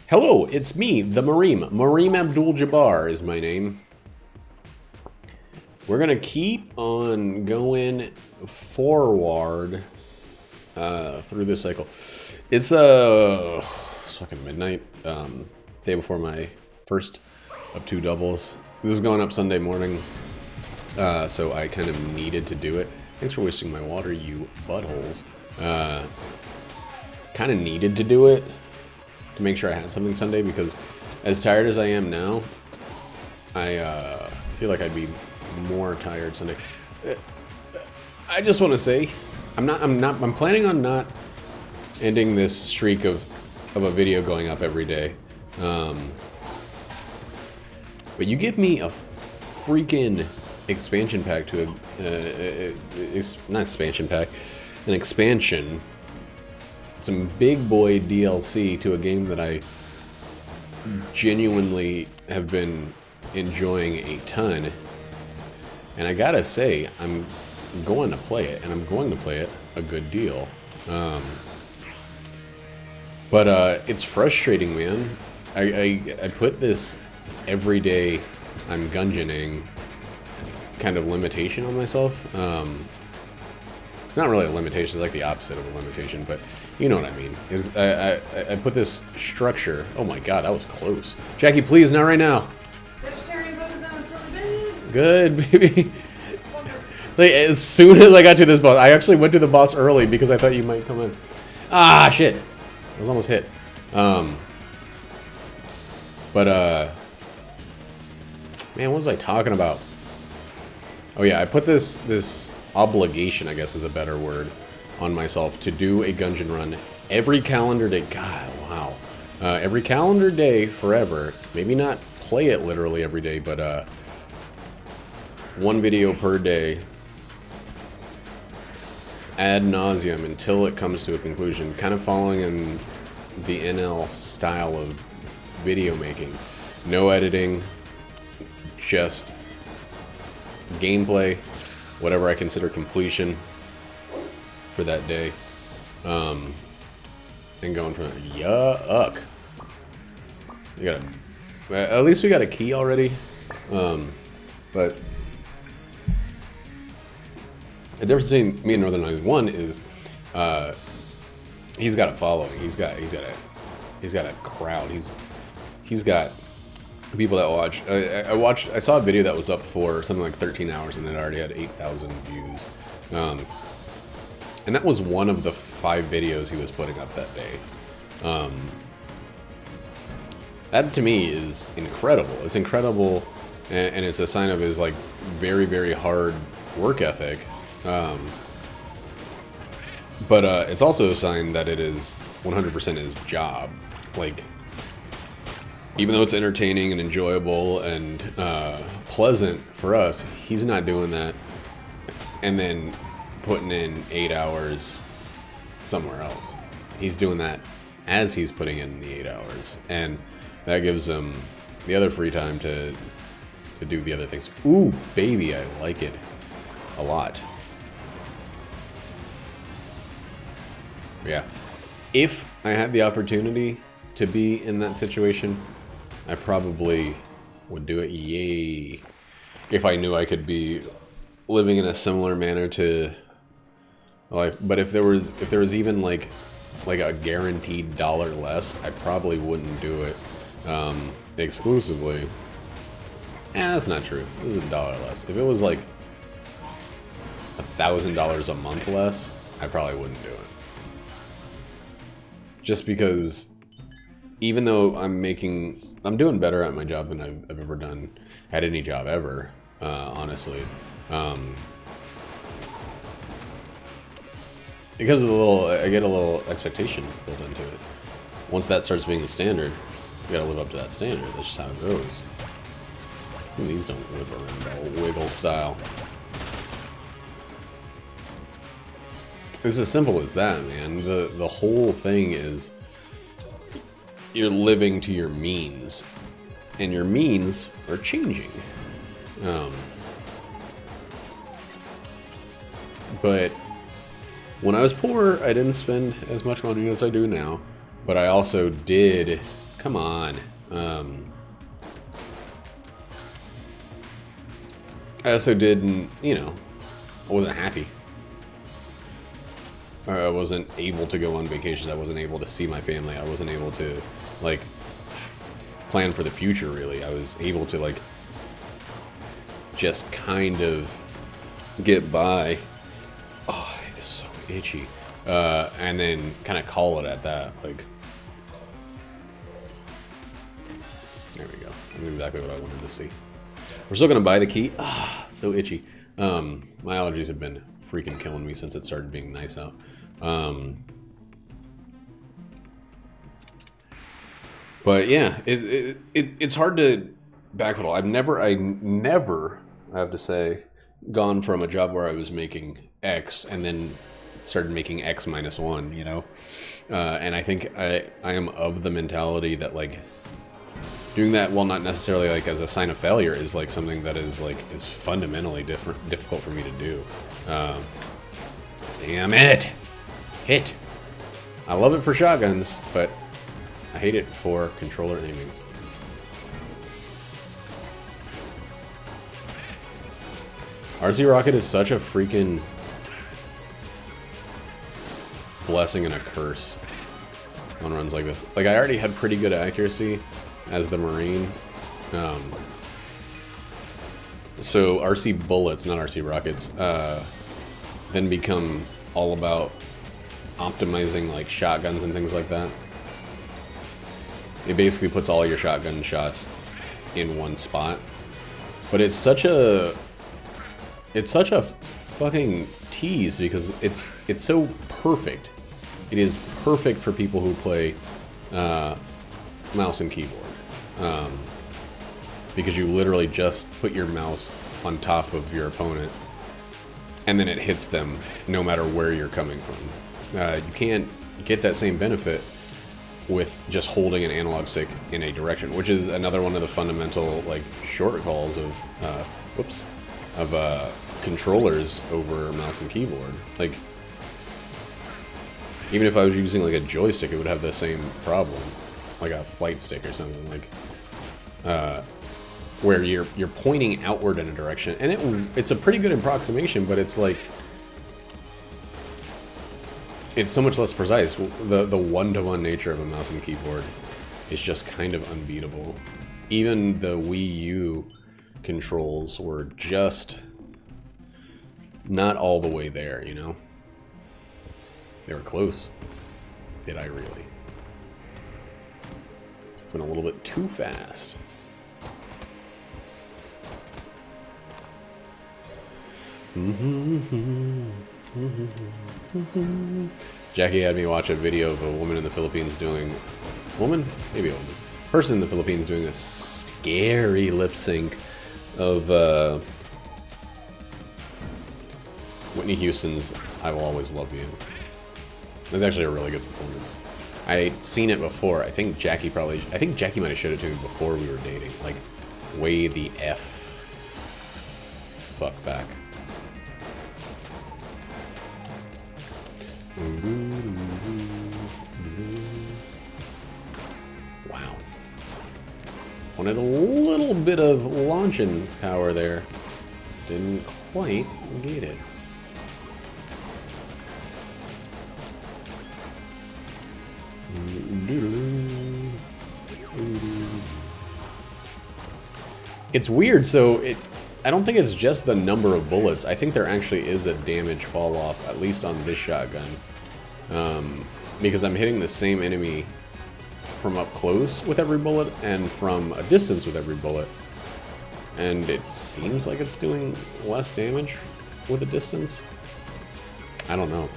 Hello, it's me, the Mareem. Mareem Abdul-Jabbar is my name. We're gonna keep on going forward through this cycle. It's fucking midnight, day before my first of 2 doubles. This is going up Sunday morning, so I kind of needed to do it. Thanks for wasting my water, you buttholes. Kind of needed to do it to make sure I had something Sunday, because as tired as I am now, I feel like I'd be more tired Sunday. I just want to say, I'm planning on not ending this streak of a video going up every day. But you give me a freaking expansion pack to not expansion pack, an expansion, some big boy DLC to a game that I genuinely have been enjoying a ton. And I gotta say, I'm going to play it, and I'm going to play it a good deal. But it's frustrating, man. I put this everyday I'm gungeoning kind of limitation on myself. It's not really a limitation, it's like the opposite of a limitation, but you know what I mean. I put this structure. Oh my god, that was close. Jackie, please, not right now. Good, baby. Like, as soon as I got to this boss, I actually went to the boss early because I thought you might come in. Ah, shit. I was almost hit. Man, what was I talking about? Oh yeah, I put this obligation, I guess is a better word, on myself to do a Gungeon run every calendar day. God, wow. Every calendar day forever. Maybe not play it literally every day, but one video per day ad nauseum until it comes to a conclusion, kind of following in the NL style of video making. No editing, just gameplay, whatever I consider completion for that day, and going from there. Yuck. You got at least we got a key already, but the difference between me and Northern Lions 1 is he's got a following. He's got a crowd. He's got people that watch. I saw a video that was up for something like 13 hours and it already had 8,000 views. And that was one of the 5 videos he was putting up that day. That to me is incredible. It's incredible, and it's a sign of his like very, very hard work ethic. But it's also a sign that it is 100% his job. Like, even though it's entertaining and enjoyable and pleasant for us, he's not doing that and then putting in 8 hours somewhere else. He's doing that as he's putting in the 8 hours, and that gives him the other free time to do the other things. Ooh, baby, I like it a lot. Yeah, if I had the opportunity to be in that situation, I probably would do it. Yay! If I knew I could be living in a similar manner to life, but if there was even like a guaranteed dollar less, I probably wouldn't do it exclusively. That's not true. It was $1 less. If it was like $1,000 a month less, I probably wouldn't do it. Just because, even though I'm doing better at my job than I've ever done at any job ever, honestly. Because of I get a little expectation built into it. Once that starts being the standard, you gotta live up to that standard. That's just how it goes. Ooh, these don't whip around all wiggle style. It's as simple as that, man. The whole thing is you're living to your means, and your means are changing. But when I was poor, I didn't spend as much money as I do now, but I also did Come on. I also didn't, you know, I wasn't happy. I wasn't able to go on vacations. I wasn't able to see my family. I wasn't able to, like, plan for the future, really. I was able to, like, just kind of get by. Oh, it's so itchy. And then kind of call it at that. Like, there we go. That's exactly what I wanted to see. We're still going to buy the key. Ah, so itchy. My allergies have been freaking killing me since it started being nice out. But yeah, it's hard to backpedal. I never, I have to say, gone from a job where I was making X and then started making X minus 1, you know? And I think I am of the mentality that, like, doing that, while not necessarily like as a sign of failure, is like something that is like is fundamentally difficult for me to do. Damn it! Hit! I love it for shotguns, but I hate it for controller aiming. RC Rocket is such a freaking blessing and a curse on runs like this. Like, I already had pretty good accuracy as the Marine. So RC bullets, not RC rockets, then become all about optimizing like shotguns and things like that. It basically puts all your shotgun shots in one spot. But it's such a fucking tease because it's so perfect. It is perfect for people who play mouse and keyboard. Because you literally just put your mouse on top of your opponent and then it hits them no matter where you're coming from. You can't get that same benefit with just holding an analog stick in a direction, which is another one of the fundamental like shortfalls of controllers over mouse and keyboard. Like, even if I was using like a joystick, it would have the same problem, like a flight stick or something, like where you're pointing outward in a direction, and it's a pretty good approximation, but it's like it's so much less precise. The one-to-one nature of a mouse and keyboard is just kind of unbeatable. Even the Wii U controls were just not all the way there, you know? They were close. Did I really? Went a little bit too fast. Jackie had me watch a video of a woman in the Philippines doing... Maybe a woman. Person in the Philippines doing a scary lip sync of Whitney Houston's I Will Always Love You. It was actually a really good performance. I'd seen it before. I think Jackie might have showed it to me before we were dating. Like, way the fuck back. Wow. Wanted a little bit of launching power there. Didn't quite get it. It's weird, so I don't think it's just the number of bullets. I think there actually is a damage fall off, at least on this shotgun. Because I'm hitting the same enemy from up close with every bullet and from a distance with every bullet. And it seems like it's doing less damage with a distance. I don't know.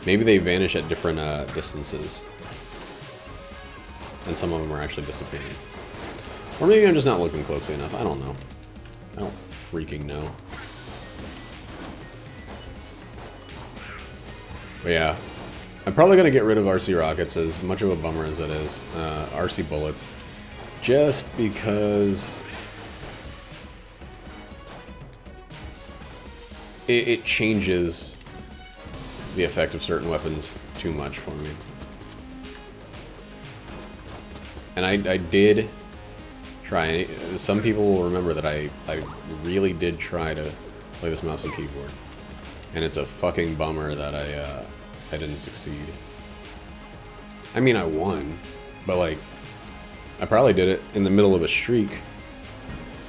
Maybe they vanish at different distances. And some of them are actually disappearing. Or maybe I'm just not looking closely enough. I don't know. I don't freaking know. But yeah. I'm probably going to get rid of RC rockets, as much of a bummer as it is. RC bullets. Just because... It changes the effect of certain weapons too much for me. And I did try. Some people will remember that I really did try to play this mouse and keyboard. And it's a fucking bummer that I didn't succeed. I mean, I won, but like, I probably did it in the middle of a streak,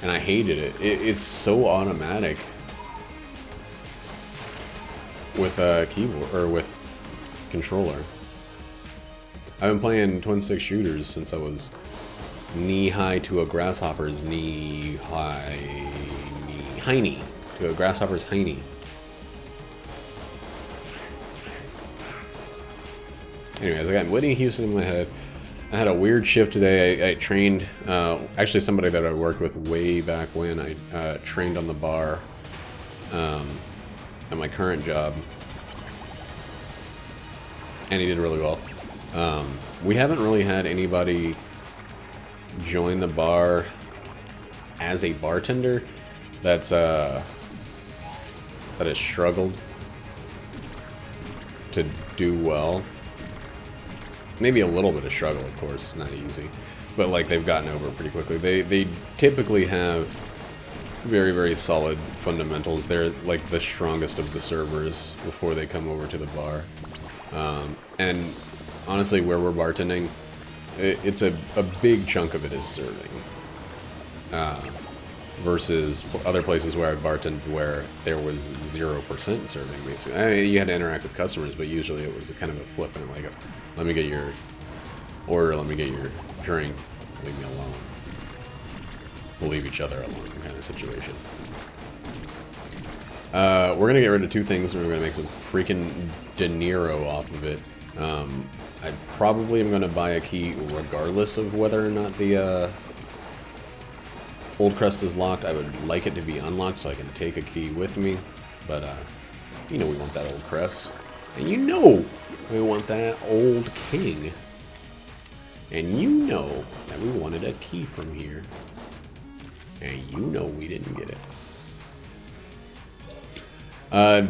and I hated it. It's so automatic with a keyboard, or with controller. I've been playing twin-stick shooters since I was knee-high to a grasshopper's hiney to a grasshopper's hiney. Anyways, I got Whitney Houston in my head. I had a weird shift today. I trained, actually somebody that I worked with way back when. I trained on the bar at my current job. And he did really well. We haven't really had anybody join the bar as a bartender that has struggled to do well. Maybe a little bit of struggle, of course, not easy, but like they've gotten over it pretty quickly. They typically have very, very solid fundamentals. They're like the strongest of the servers before they come over to the bar. And honestly, where we're bartending, it's a big chunk of it is serving. Versus other places where I've bartended where there was 0% serving, basically. I mean, you had to interact with customers, but usually it was kind of a flippant, like, let me get your order, let me get your drink, leave me alone. We'll leave each other alone kind of situation. We're going to get rid of two things, and we're going to make some freaking De Niro off of it. I probably am going to buy a key regardless of whether or not the Old Crest is locked. I would like it to be unlocked so I can take a key with me, but you know we want that Old Crest, and you know we want that Old King, and you know that we wanted a key from here, and you know we didn't get it.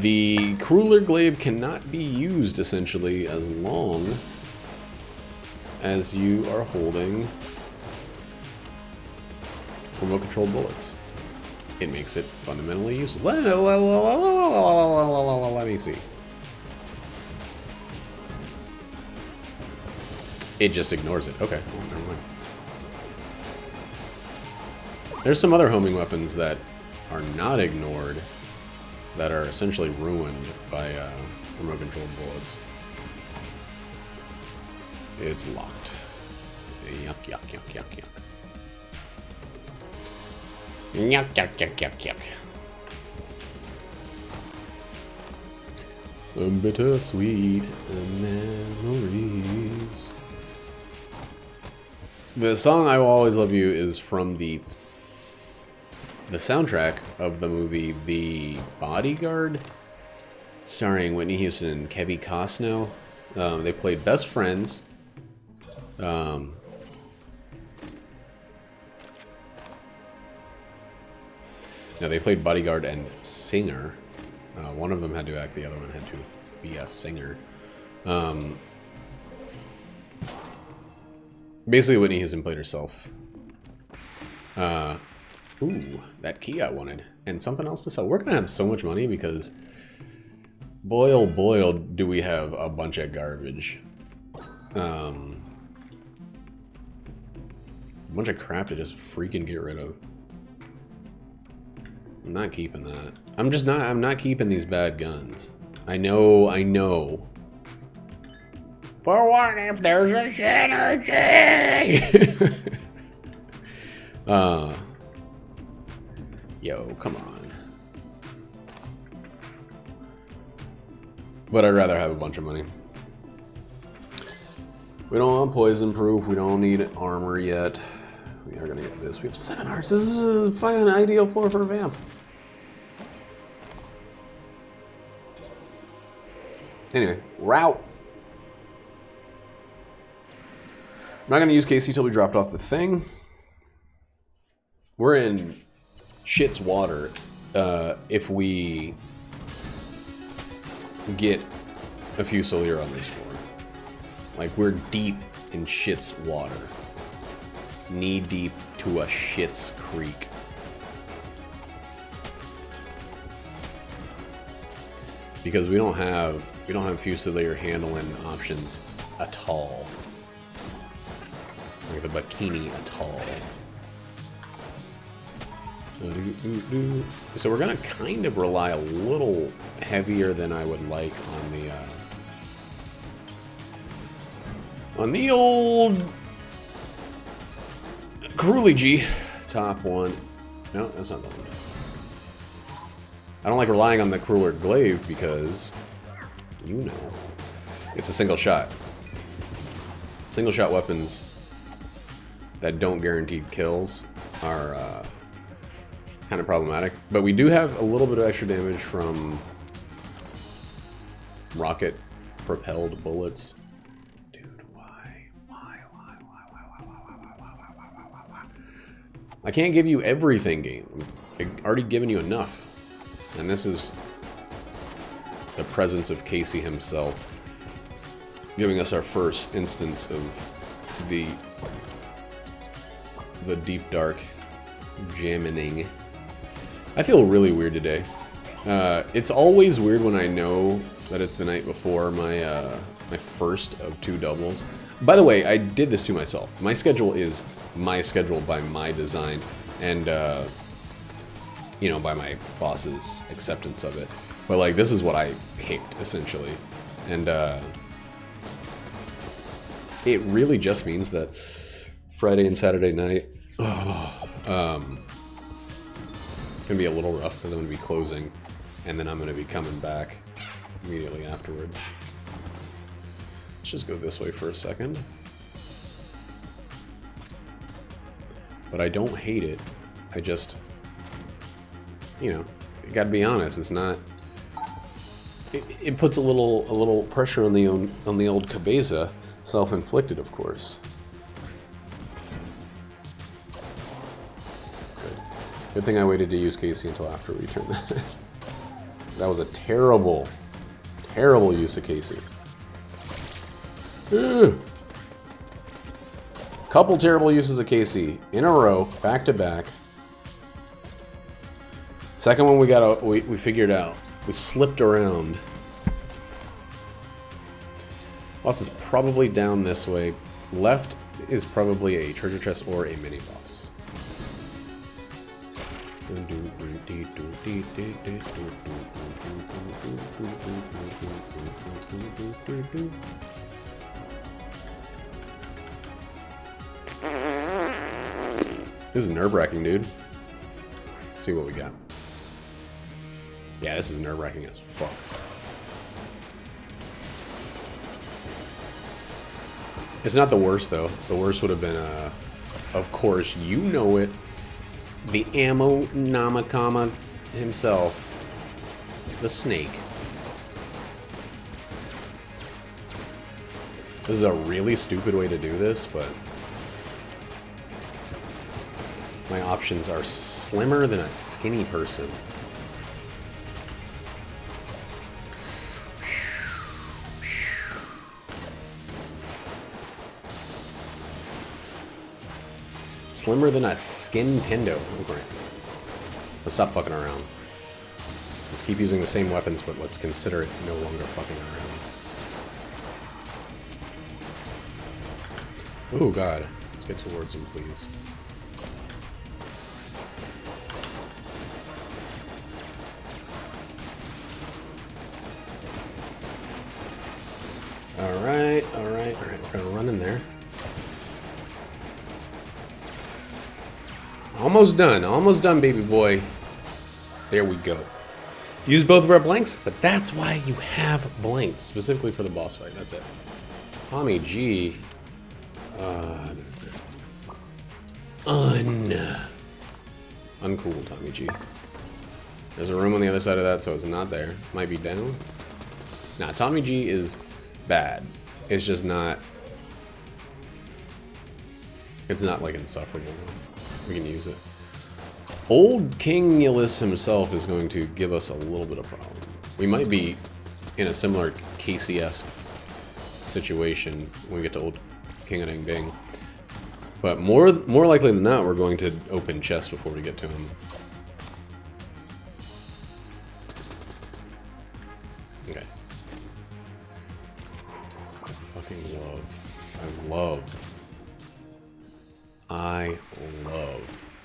The Crueler Glaive cannot be used, essentially, as long as you are holding remote-controlled bullets. It makes it fundamentally useless. Let me see. It just ignores it. Okay, well, never mind. There's some other homing weapons that are not ignored that are essentially ruined by remote-controlled bullets. It's locked. Yuck, yuck, yuck, yuck, yuck. Yuck, yuck, yuck, yuck, yuck. The bittersweet memories. The song "I Will Always Love You" is from the soundtrack of the movie The Bodyguard, starring Whitney Houston and Kevin Costner. They played best friends. No, they played bodyguard and singer. One of them had to act, the other one had to be a singer. Basically, Whitney Houston played herself. Ooh, that key I wanted. And something else to sell. We're gonna have so much money because boy, oh, do we have a bunch of garbage. A bunch of crap to just freaking get rid of. I'm not keeping that. I'm not keeping these bad guns. I know. But what if there's a synergy? Yo, come on. But I'd rather have a bunch of money. We don't want poison proof. We don't need armor yet. We are gonna get this. We have 7 hearts. This is a fucking ideal floor for a vamp. Anyway, route. I'm not gonna use KC till we dropped off the thing. We're in shit's water if we get a Fusilier on this floor. Like, we're deep in shit's water. knee deep to a shit's creek. Because we don't have Fusilier handling options at all. Like the bikini at all. So we're gonna kind of rely a little heavier than I would like on the old Crewley G top one. No, that's not the one. I don't like relying on the Crueler Glaive because, you know, it's a single shot. Single shot weapons that don't guarantee kills are kind of problematic. But we do have a little bit of extra damage from rocket propelled bullets. Dude, why? I can't give you everything, game. I've already given you enough. And this is the presence of Casey himself giving us our first instance of the deep dark jamming. I feel really weird today. It's always weird when I know that it's the night before my my first of 2 doubles. By the way, I did this to myself. My schedule is my schedule by my design, and you know, by my boss's acceptance of it. But like, this is what I picked essentially, and it really just means that Friday and Saturday night gonna be a little rough because I'm gonna be closing, and then I'm gonna be coming back immediately afterwards. Let's just go this way for a second. But I don't hate it. I just, you know, you gotta be honest. It's not. It puts a little pressure on the old cabeza, self-inflicted, of course. Good thing I waited to use Casey until after we turned that. That was a terrible, terrible use of Casey. Ugh. Couple terrible uses of Casey in a row, back to back. Second one we figured out. We slipped around. Boss is probably down this way. Left is probably a treasure chest or a mini boss. This is nerve-wracking, dude. Let's see what we got. Yeah, this is nerve-wracking as fuck. It's not the worst, though. The worst would have been, of course, you know it, the Ammo Namakama himself, the Snake. This is a really stupid way to do this, but my options are slimmer than a skinny person. Slimmer than a skin Tendo. Okay. Let's stop fucking around. Let's keep using the same weapons, but let's consider it no longer fucking around. Oh god. Let's get towards him, please. Alright, alright, alright. We're gonna run in there. Almost done, baby boy. There we go. Use both of our blanks, but that's why you have blanks, specifically for the boss fight. That's it. Tommy G. Uncool, Tommy G. There's a room on the other side of that, so it's not there. Might be down. Nah, Tommy G is bad. It's just not. It's not like insufferable. We can use it. Old King Ulysses himself is going to give us a little bit of problem. We might be in a similar KCS situation when we get to Old King of Ding Ding. But more likely than not, we're going to open chests before we get to him. Okay. I love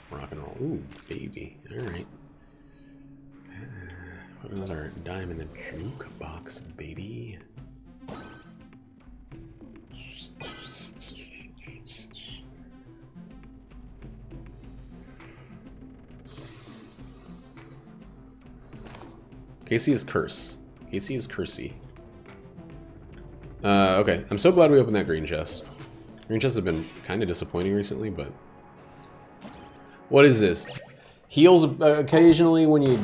rock and roll. Ooh, baby. Alright. Put another dime in the jukebox, baby. Casey is curse. Casey is cursey. Okay. I'm so glad we opened that green chest. Green chests have been kind of disappointing recently, but... What is this? Heals occasionally when you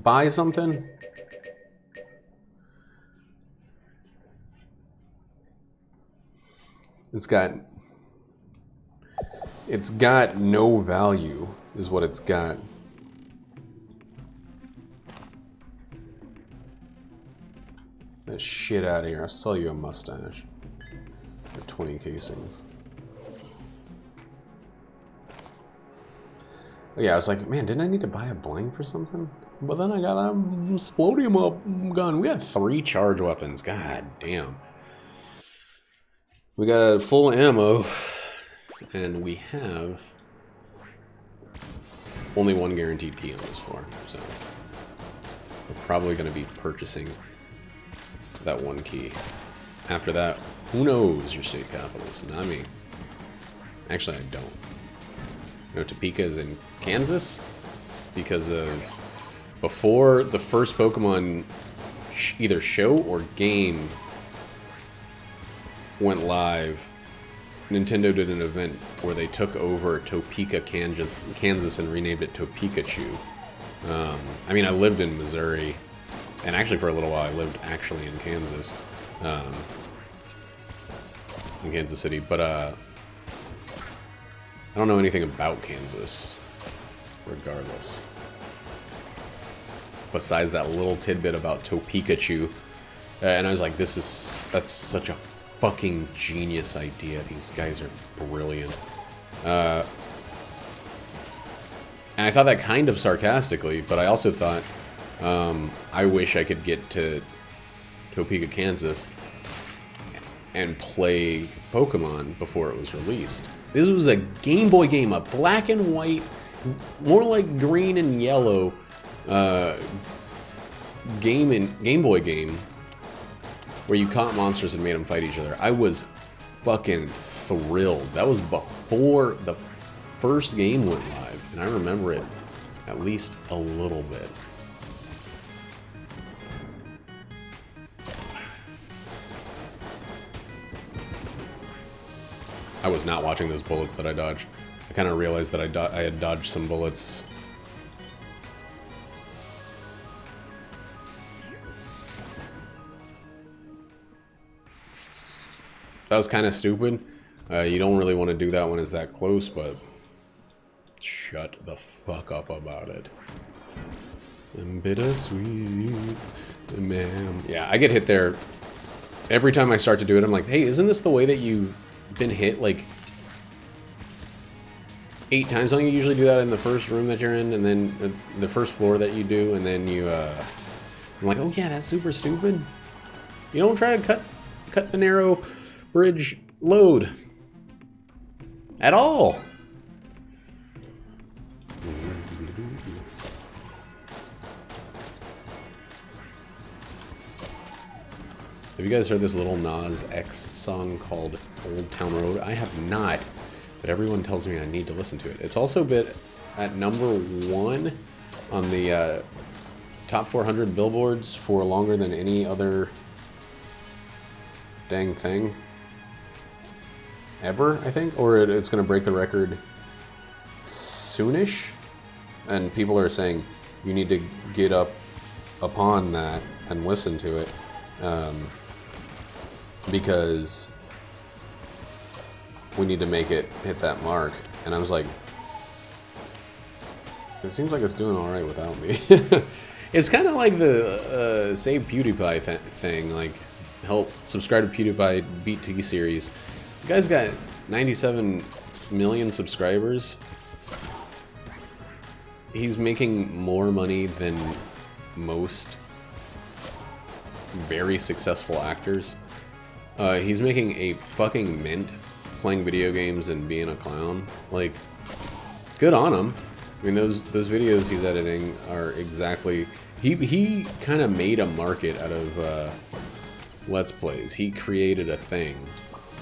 buy something? It's got no value, is what it's got. That shit out of here. I'll sell you a mustache for 20 casings. Oh, yeah, I was like, man, didn't I need to buy a bling for something? But then I got a Splodium up gun. We had 3 charge weapons. God damn. We got full ammo, and we have only 1 guaranteed key on this floor, so we're probably going to be purchasing that 1 key. After that, who knows your state capitals? Not me. Actually, I don't. You know, Topeka is in Kansas because of before the first Pokemon either show or game went live, Nintendo did an event where they took over Topeka, Kansas and renamed it Topekachu. I mean, I lived in Missouri, and actually for a little while I lived actually in Kansas, in Kansas City, but I don't know anything about Kansas, regardless. Besides that little tidbit about Topekachu, and I was like, that's such a fucking genius idea. These guys are brilliant. And I thought that kind of sarcastically, but I also thought, I wish I could get to Topeka, Kansas and play Pokemon before it was released. This was a Game Boy game, a black and white, more like green and yellow Game Boy game where you caught monsters and made them fight each other. I was fucking thrilled. That was before the first game went live, and I remember it at least a little bit. I was not watching those bullets that I dodged. I kind of realized that I had dodged some bullets. That was kind of stupid. You don't really want to do that when it's that close, but shut the fuck up about it. I'm bittersweet, man. Yeah, I get hit there every time I start to do it. I'm like, hey, isn't this the way that you've been hit like 8 times? Don't you usually do that in the first room that you're in, and then the first floor that you do, and then you I'm like, oh yeah, that's super stupid. You don't try to cut the narrow bridge load at all. Have you guys heard this Lil Nas X song called Old Town Road? I have not, but everyone tells me I need to listen to it. It's also been at #1 on the top 400 billboards for longer than any other dang thing ever, I think, or it's going to break the record soonish, and people are saying you need to get up upon that and listen to it, because we need to make it hit that mark. And I was like, it seems like it's doing all right without me. It's kind of like the Save PewDiePie thing, like help subscribe to PewDiePie Beat T series. The guy's got 97 million subscribers, he's making more money than most very successful actors. He's making a fucking mint playing video games and being a clown. Like, good on him. I mean, those videos he's editing are exactly... He kind of made a market out of Let's Plays. He created a thing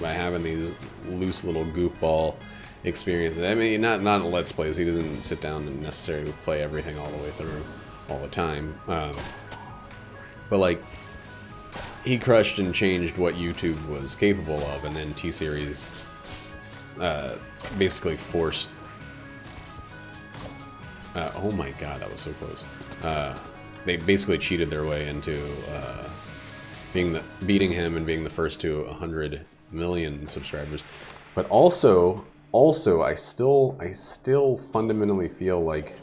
by having these loose little goofball experiences. I mean, not Let's Plays. He doesn't sit down and necessarily play everything all the way through all the time. But, like, he crushed and changed what YouTube was capable of, and then T-Series basically forced... oh my god, that was so close. They basically cheated their way into beating him and being the first to 100 million subscribers. But also, I still fundamentally feel like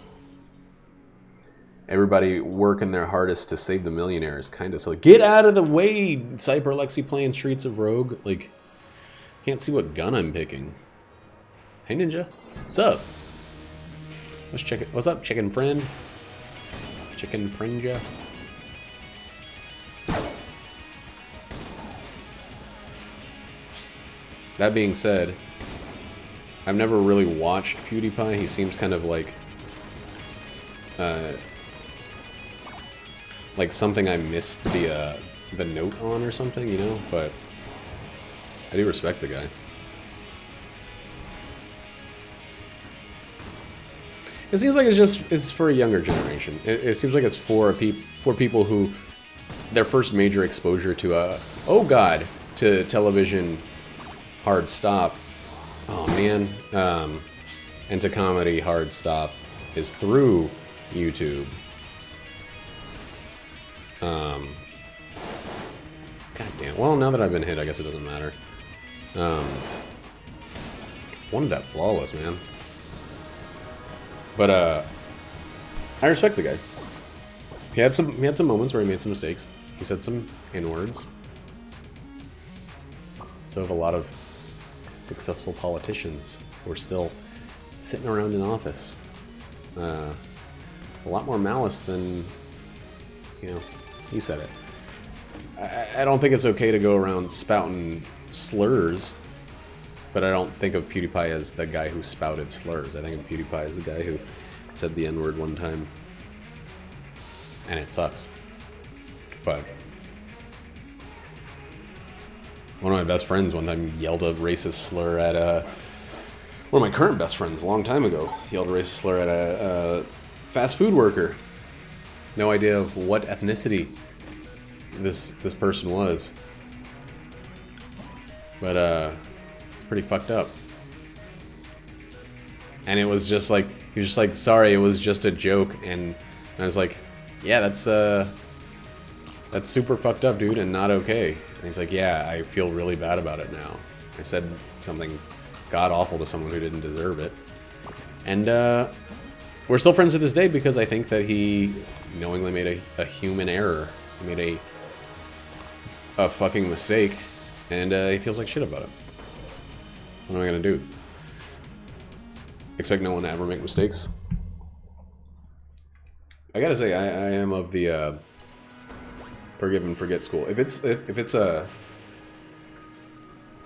everybody working their hardest to save the millionaires kind of silly. Get out of the way, Cyber Lexi playing Streets of Rogue. Like, can't see what gun I'm picking. Hey Ninja, sup? Let's check it. What's up, chicken friend? Chicken friend, yeah. That being said, I've never really watched PewDiePie. He seems kind of like something I missed the note on or something, you know. But I do respect the guy. It seems like it's for a younger generation. It seems like it's for people who their first major exposure to to television hard stop. Oh man, and to comedy hard stop is through YouTube. God damn. Well, now that I've been hit, I guess it doesn't matter. Wanted that flawless, man. But I respect the guy. He had some moments where he made some mistakes. He said some N-words. So have a lot of successful politicians who are still sitting around in office. A lot more malice than, you know, he said it. I don't think it's okay to go around spouting slurs. But I don't think of PewDiePie as the guy who spouted slurs. I think of PewDiePie as the guy who said the N-word one time. And it sucks. But one of my best friends one time yelled a racist slur at one of my current best friends a long time ago. Yelled a racist slur at a fast food worker. No idea of what ethnicity this person was. But pretty fucked up. And it was just like, he was just like, sorry, it was just a joke. And I was like, yeah, that's super fucked up, dude, and not okay. And he's like, yeah, I feel really bad about it now. I said something god-awful to someone who didn't deserve it. And we're still friends to this day because I think that he knowingly made a human error. He made a fucking mistake. And he feels like shit about it. What am I gonna do? Expect no one to ever make mistakes? I gotta say, I am of the forgive and forget school. If it's the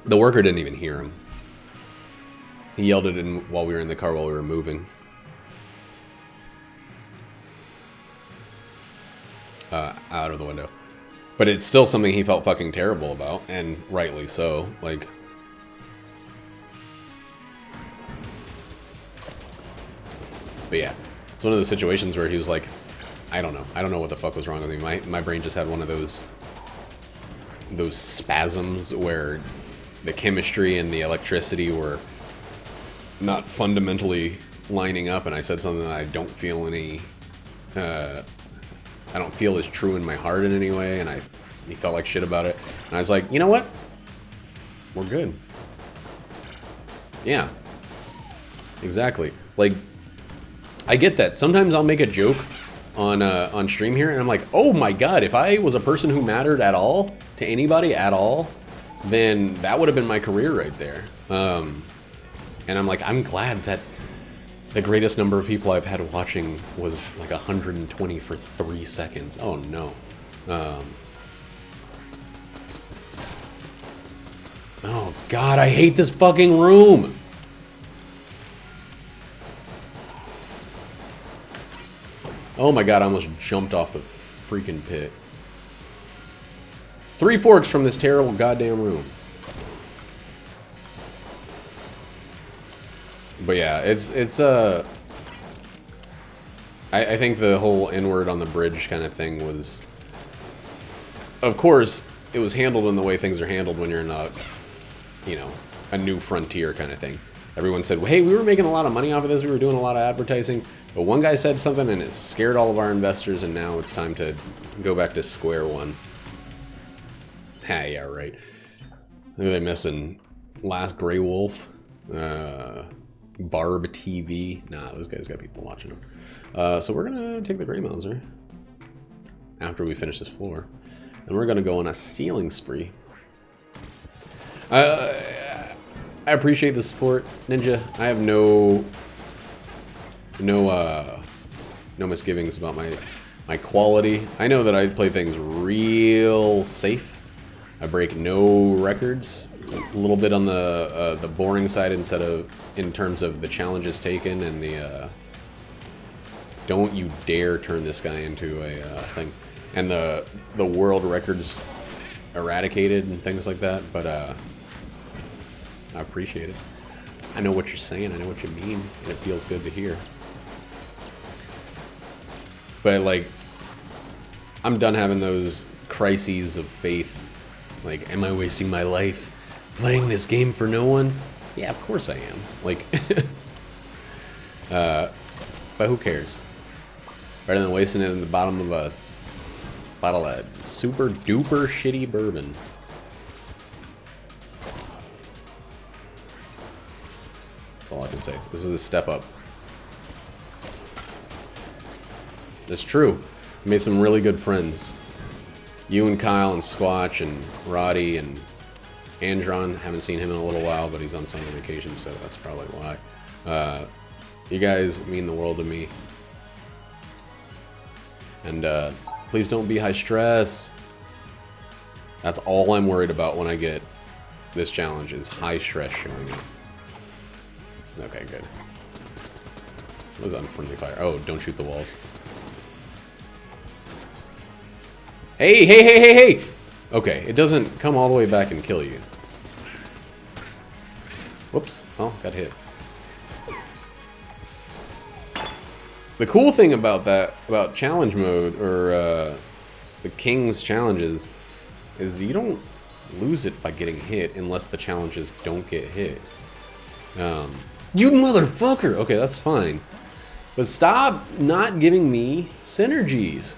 worker didn't even hear him. He yelled it while we were in the car while we were moving. Out of the window. But it's still something he felt fucking terrible about, and rightly so. Like, but yeah, it's one of those situations where he was like, I don't know what the fuck was wrong with me. My brain just had one of those spasms where the chemistry and the electricity were not fundamentally lining up, and I said something that I don't feel I don't feel as true in my heart in any way, and he felt like shit about it. And I was like, you know what? We're good. Yeah. Exactly. Like, I get that. Sometimes I'll make a joke on stream here, and I'm like, oh my god, if I was a person who mattered at all, to anybody at all, then that would have been my career right there. And I'm like, I'm glad that the greatest number of people I've had watching was like 120 for 3 seconds. Oh no. Oh god, I hate this fucking room! Oh my god, I almost jumped off the freaking pit. 3 forks from this terrible goddamn room. But yeah, I think the whole inward on the bridge kind of thing was, of course, it was handled in the way things are handled when you're in a, you know, a new frontier kind of thing. Everyone said, well, hey, we were making a lot of money off of this, we were doing a lot of advertising, but one guy said something and it scared all of our investors, and now it's time to go back to square one. Ah, yeah, right. Who are they missing? Last Grey Wolf? Barb TV? Nah, those guys got people watching them. So we're gonna take the Grey Mauser after we finish this floor, and we're gonna go on a stealing spree. I appreciate the support, Ninja. I have no misgivings about my quality. I know that I play things real safe. I break no records. A little bit on the boring side instead of in terms of the challenges taken and the don't you dare turn this guy into a thing, and the world records eradicated and things like that. But I appreciate it. I know what you're saying. I know what you mean, and it feels good to hear. But like, I'm done having those crises of faith. Like, am I wasting my life playing this game for no one? Yeah, of course I am. Like, but who cares? Better than wasting it in the bottom of a bottle of super duper shitty bourbon. That's all I can say. This is a step up. It's true. I made some really good friends. You and Kyle and Squatch and Roddy and Andron. Haven't seen him in a little while, but he's on summer vacation, so that's probably why. You guys mean the world to me. And please don't be high stress. That's all I'm worried about when I get this challenge, is high stress showing up. Okay, good. What was unfriendly fire? Oh, don't shoot the walls. Hey, hey, hey, hey, hey! Okay, it doesn't come all the way back and kill you. Whoops. Oh, got hit. The cool thing about that, about challenge mode, or the King's challenges, is you don't lose it by getting hit unless the challenges don't get hit. You motherfucker! Okay, that's fine. But stop not giving me synergies.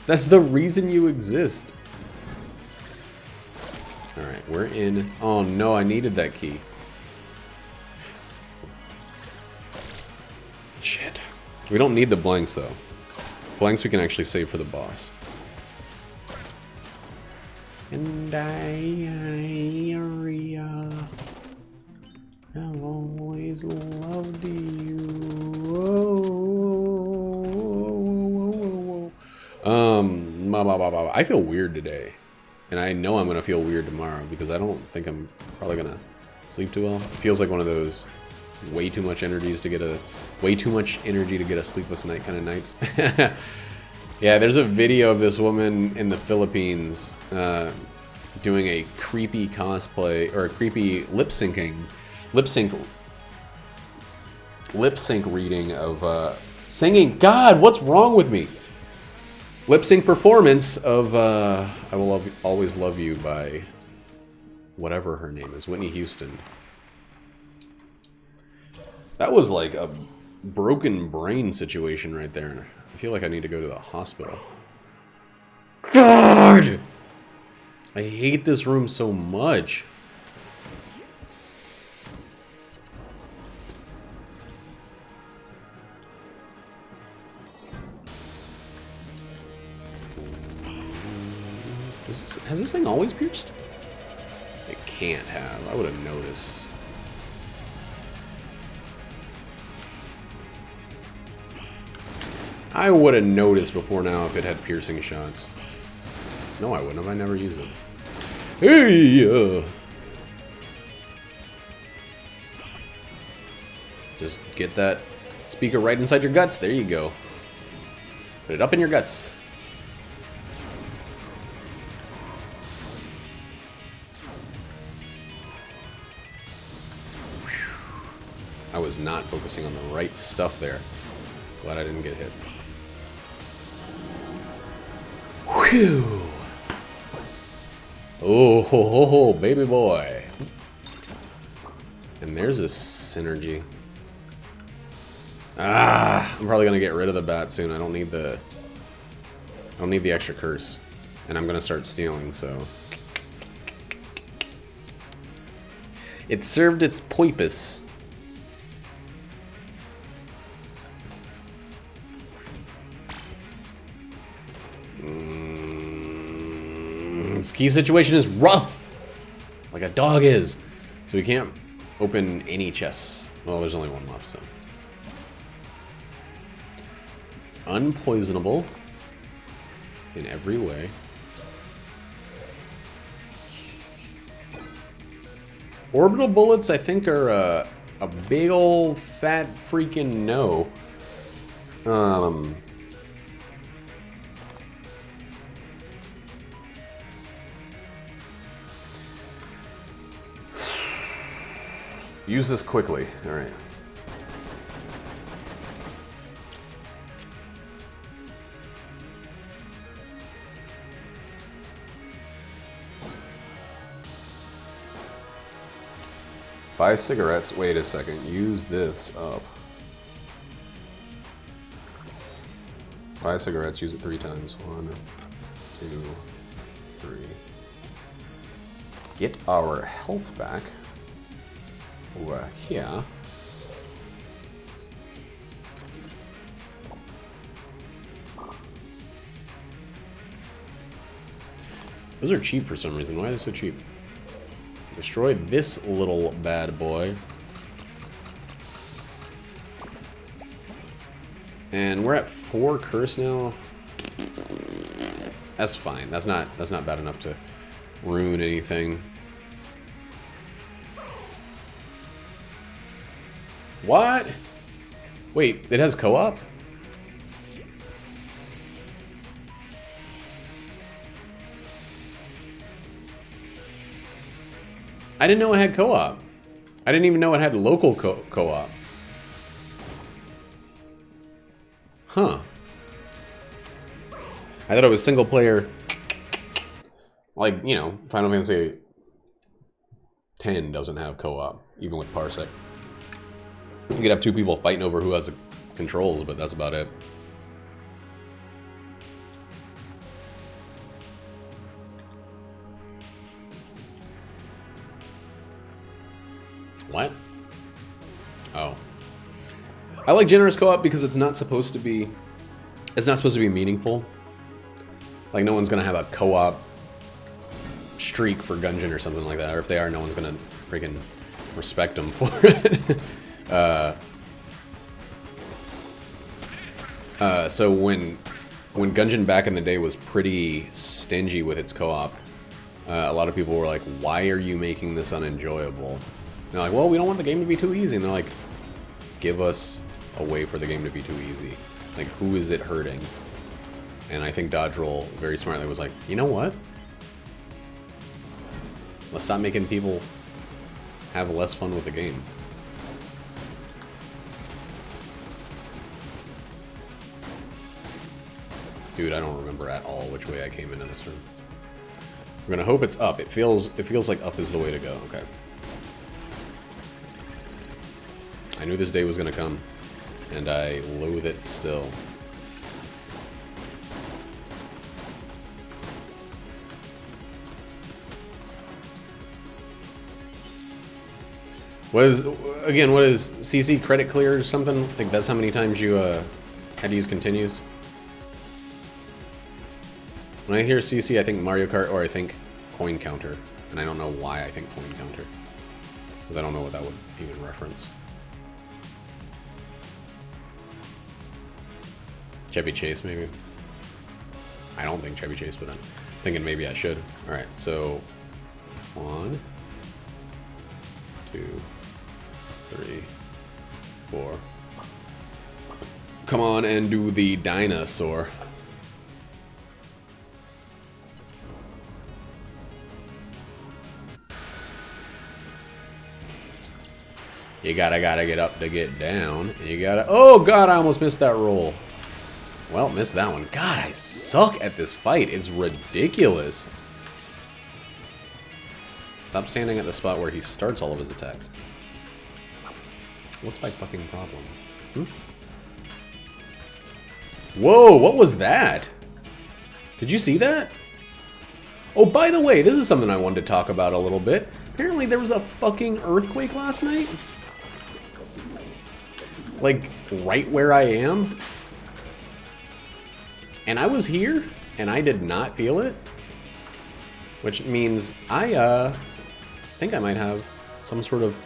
That's the reason you exist. Alright, we're in. Oh no, I needed that key. Shit. We don't need the blanks though. Blanks we can actually save for the boss. And I've always loved you. I feel weird today, and I know I'm gonna feel weird tomorrow because I don't think I'm probably gonna sleep too well. It feels like one of those way too much energy to get a sleepless night kind of nights. Yeah, there's a video of this woman in the Philippines doing a creepy cosplay, or a creepy lip sync reading of singing. God, what's wrong with me? Lip sync performance of "I Will Always Love You" by whatever her name is, Whitney Houston. That was like a broken brain situation right there. I feel like I need to go to the hospital. God! I hate this room so much. Has this thing always pierced? It can't have. I would have noticed. I would have noticed before now if it had piercing shots. No, I wouldn't have. I never used them. Hey! Just get that speaker right inside your guts. There you go. Put it up in your guts. I was not focusing on the right stuff there. Glad I didn't get hit. Whew. Oh, ho, ho, ho, baby boy. And there's a synergy. Ah, I'm probably gonna get rid of the bat soon. I don't need the extra curse. And I'm gonna start stealing, so. It served its purpose. This key situation is rough, like a dog is. So we can't open any chests. Well, there's only one left, so. Unpoisonable in every way. Orbital bullets, I think, are a big old fat freaking no. Use this quickly. All right. Buy cigarettes. Wait a second. Use this up. Buy cigarettes. Use it 3 times. 1, 2, 3. Get our health back. Over here. Those are cheap for some reason. Why are they so cheap? Destroy this little bad boy. And we're at 4 curse now. That's fine. That's not bad enough to ruin anything. What? Wait, it has co-op? I didn't know it had co-op. I didn't even know it had local co-op. Huh. I thought it was single player. Like, you know, Final Fantasy X doesn't have co-op, even with Parsec. You could have 2 people fighting over who has the controls, but that's about it. What? Oh. I like generous co-op because it's not supposed to be meaningful. Like, no one's gonna have a co-op streak for Gungeon or something like that, or if they are, no one's gonna freaking respect them for it. So when Gungeon back in the day was pretty stingy with its co-op, a lot of people were like, why are you making this unenjoyable? And they're like, well, we don't want the game to be too easy. And they're like, give us a way for the game to be too easy. Like, who is it hurting? And I think Dodge Roll very smartly was like, you know what? Let's stop making people have less fun with the game. Dude, I don't remember at all which way I came into this room. I'm gonna hope it's up. It feels like up is the way to go. Okay. I knew this day was gonna come, and I loathe it still. What is CC credit clear or something? Like, that's how many times you had to use continues? When I hear CC, I think Mario Kart, or I think coin counter, and I don't know why I think coin counter, because I don't know what that would even reference. Chevy Chase, maybe? I don't think Chevy Chase, but I'm thinking maybe I should. Alright, so 1, 2, 3, 4. Come on and do the dinosaur. You gotta get up to get down. You gotta... Oh god, I almost missed that roll. Well, missed that one. God, I suck at this fight. It's ridiculous. Stop standing at the spot where he starts all of his attacks. What's my fucking problem? Whoa, what was that? Did you see that? Oh, by the way, this is something I wanted to talk about a little bit. Apparently there was a fucking earthquake last night. Like, right where I am. And I was here, and I did not feel it. Which means I think I might have some sort of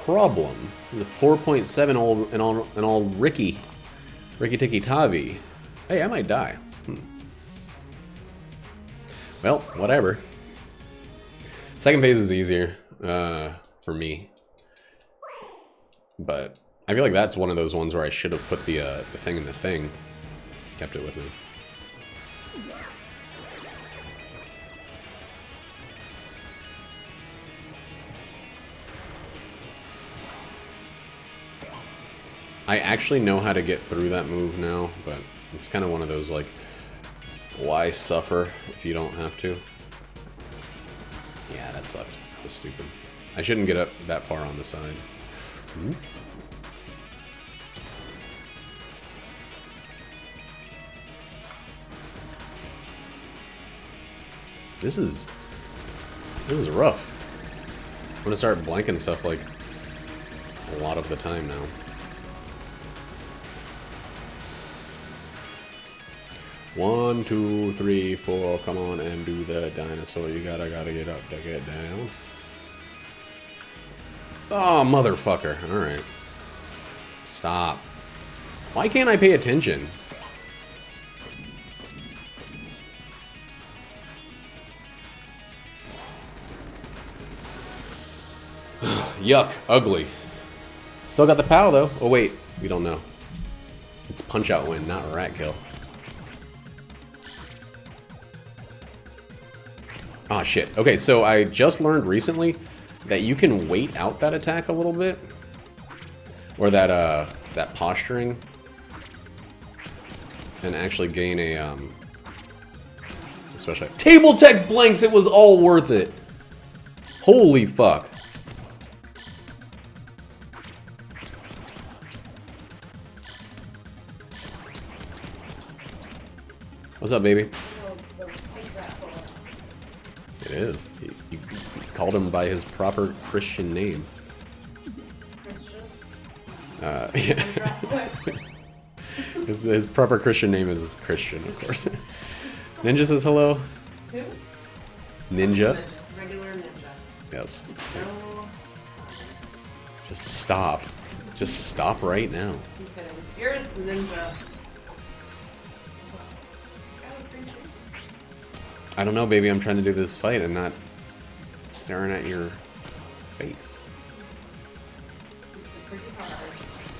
problem. It's a 4.7 in all Ricky Tikki Tavi. Hey, I might die. Well, whatever. Second phase is easier for me. But I feel like that's one of those ones where I should have put the thing in the thing. Kept it with me. I actually know how to get through that move now, but it's kind of one of those, like, why suffer if you don't have to? Yeah, that sucked. That was stupid. I shouldn't get up that far on the side. This is rough. I'm gonna start blanking stuff, like, a lot of the time now. One, 2, 3, 4. Come on and do the dinosaur. You gotta get up to get down. Oh, motherfucker. Alright. Stop. Why can't I pay attention? Yuck. Ugly. Still got the POW, though. Oh, wait. We don't know. It's punch-out win, not rat kill. Oh shit. Okay, so I just learned recently that you can wait out that attack a little bit. Or that posturing. And actually gain a, especially table tech blanks, it was all worth it. Holy fuck. What's up, baby? It is. You called him by his proper Christian name. Christian? Yeah. his proper Christian name is Christian, of course. Ninja says hello. Who? Ninja. Regular ninja. Yes. No. Just stop. Just stop right now. I'm kidding. Here's ninja. I don't know, baby. I'm trying to do this fight and not staring at your face.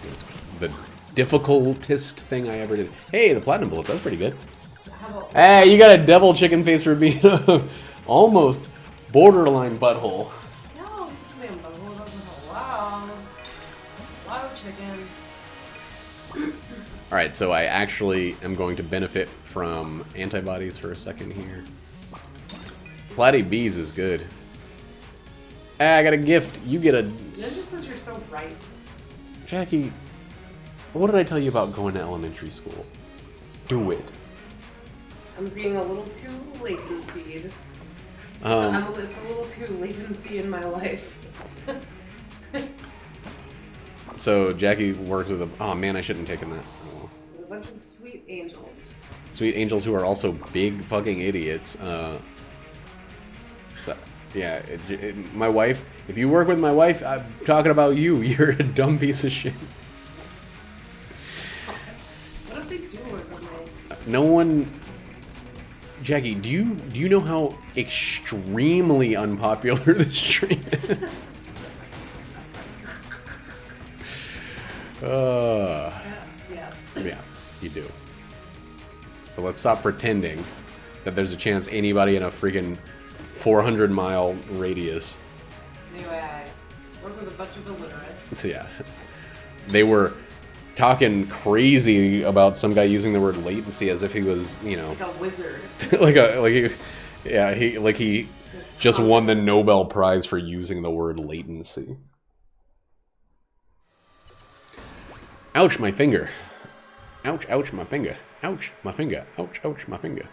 It's the difficultest thing I ever did. Hey, the platinum bullets. That's pretty good. Hey, you got a devil chicken face for being almost borderline butthole. No, man, butthole doesn't allow. Allow chicken. Alright, so I actually am going to benefit from antibodies for a second here. Platy Bees is good. Ah, I got a gift. You get a... Ninja says you're so rice. Jackie, what did I tell you about going to elementary school? Do it. I'm being a little too latency. It's a little too latency in my life. So Jackie works with a... Oh man, I shouldn't have taken that. Oh. A bunch of sweet angels. Sweet angels who are also big fucking idiots. Yeah, my wife. If you work with my wife, I'm talking about you. You're a dumb piece of shit. What if they do work with me? No one. Jackie, do you know how extremely unpopular this stream is? Yes. Yeah, you do. So let's stop pretending that there's a chance anybody in a freaking 400-mile radius. Anyway, I work with a bunch of illiterates. Yeah. They were talking crazy about some guy using the word latency as if he was, you know, Like a wizard. he just won the Nobel Prize for using the word latency. Ouch, my finger. Ouch, ouch, my finger. Ouch, my finger. Ouch, ouch, my finger.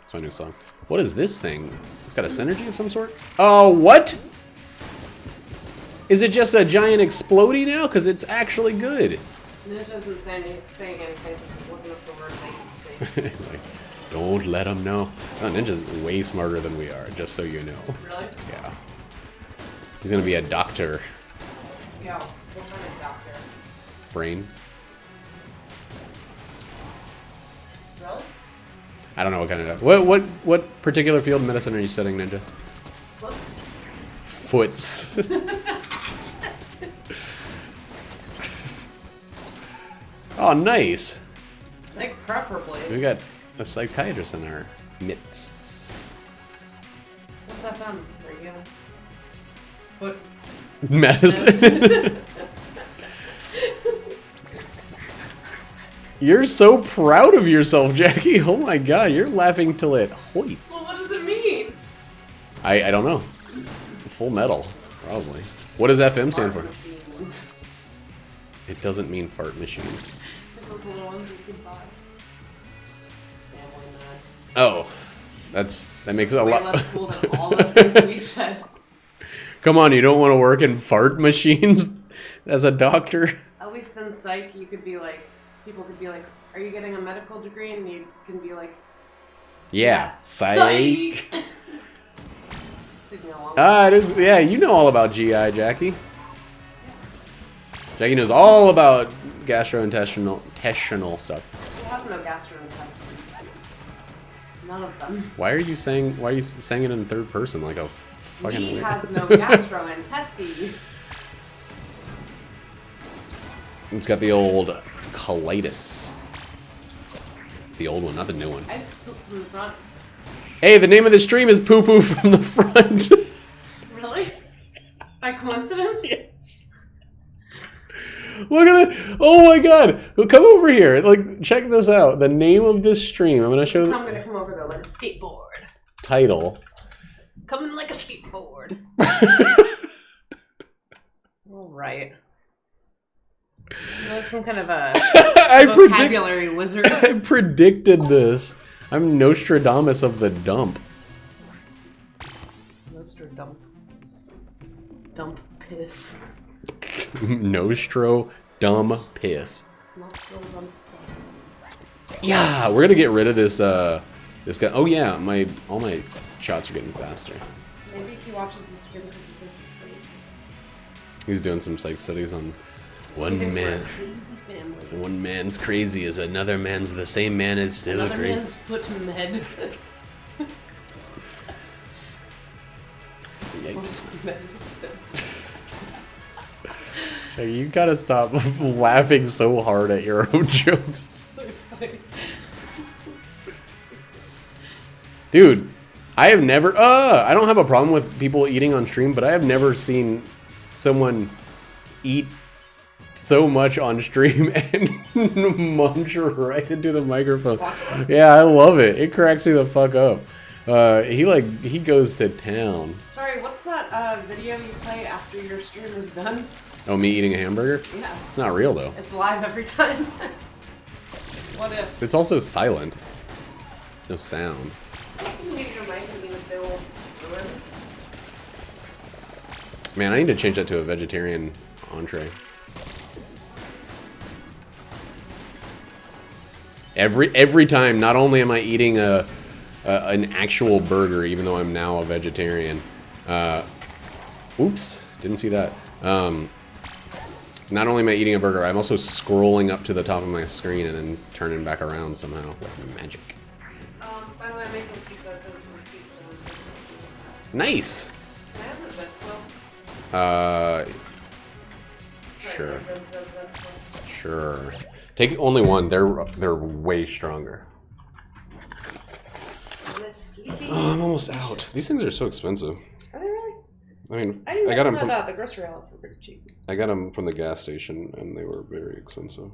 That's my new song. What is this thing? It's got a synergy of some sort? Oh, what? Is it just a giant explodey now? Because it's actually good. Ninja isn't saying anything because he's looking up the word latency. Like, don't let him know. Oh, Ninja's way smarter than we are, just so you know. Really? Yeah. He's gonna be a doctor. Yo, what kind of doctor? Brain. Really? I don't know what kind of what particular field of medicine are you studying, Ninja? Whoops. Foots. Oh, nice. Psych preferably. We got a psychiatrist in our midst. What's FM? Radio? Foot. Medicine. You're so proud of yourself, Jackie. Oh my god, you're laughing till it hoits. Well, what does it mean? I don't know. Full metal, probably. What does FM stand for? Machines. It doesn't mean fart machines. Those little ones you can buy. Family man. Oh, that makes it a Way lot. less cool than all the things we said. Come on, you don't want to work in fart machines as a doctor? At least in psych, you could be like, people could be like, "Are you getting a medical degree?" And you can be like, Yeah, "Yes, psych. Took me a long Ah, it is. Yeah, you know all about GI, Jackie. Jackie knows all about gastrointestinal stuff. He has no gastrointestines. None of them. Why are you saying it in third person like a fucking? He weird- has no gastrointestine. It's got the old colitis. The old one, not the new one. I used to poop from the front. Hey, the name of the stream is Poo Poo from the Front. Really? By coincidence? Yes. Look at it. Oh my god. Come over here. Like, check this out. The name of this stream. I'm going to show So the I'm gonna come over there like a skateboard. title. Coming like a skateboard. Alright. You're like some kind of a vocabulary wizard. I predicted this. I'm Nostradamus of the dump. Nostradamus. Dump piss. Nostro dumb piss. Nostradamus. Yeah, we're gonna get rid of this this guy. Oh yeah, all my shots are getting faster. Maybe he watches the stream because he thinks we're crazy. He's doing some psych studies on one He thinks we're a man. crazy family. One man's crazy as another man's the same man is still Another crazy. man's foot med. Yikes. Medicine. Hey, you gotta stop laughing so hard at your own jokes. Dude, I have never, I don't have a problem with people eating on stream, but I have never seen someone eat so much on stream and munch right into the microphone. Yeah, I love it. It cracks me the fuck up. He goes to town. Sorry, what's that video you play after your stream is done? Oh, me eating a hamburger? Yeah. It's not real though. It's live every time. What if? It's also silent. No sound. Maybe your mic can be a bill. Man, I need to change that to a vegetarian entree. Every time, not only am I eating a an actual burger, even though I'm now a vegetarian. Oops, didn't see that. Not only am I eating a burger, I'm also scrolling up to the top of my screen and then turning back around somehow. Like magic. By the way, I'm making pizza because my pizza was Nice! Can I have the Zip Sure. Zip. Sure. Take only one. They're way stronger. Oh, I'm almost out. These things are so expensive. Are they really? I mean, I got them from from the grocery aisle for pretty cheap. I got them from the gas station, and they were very expensive.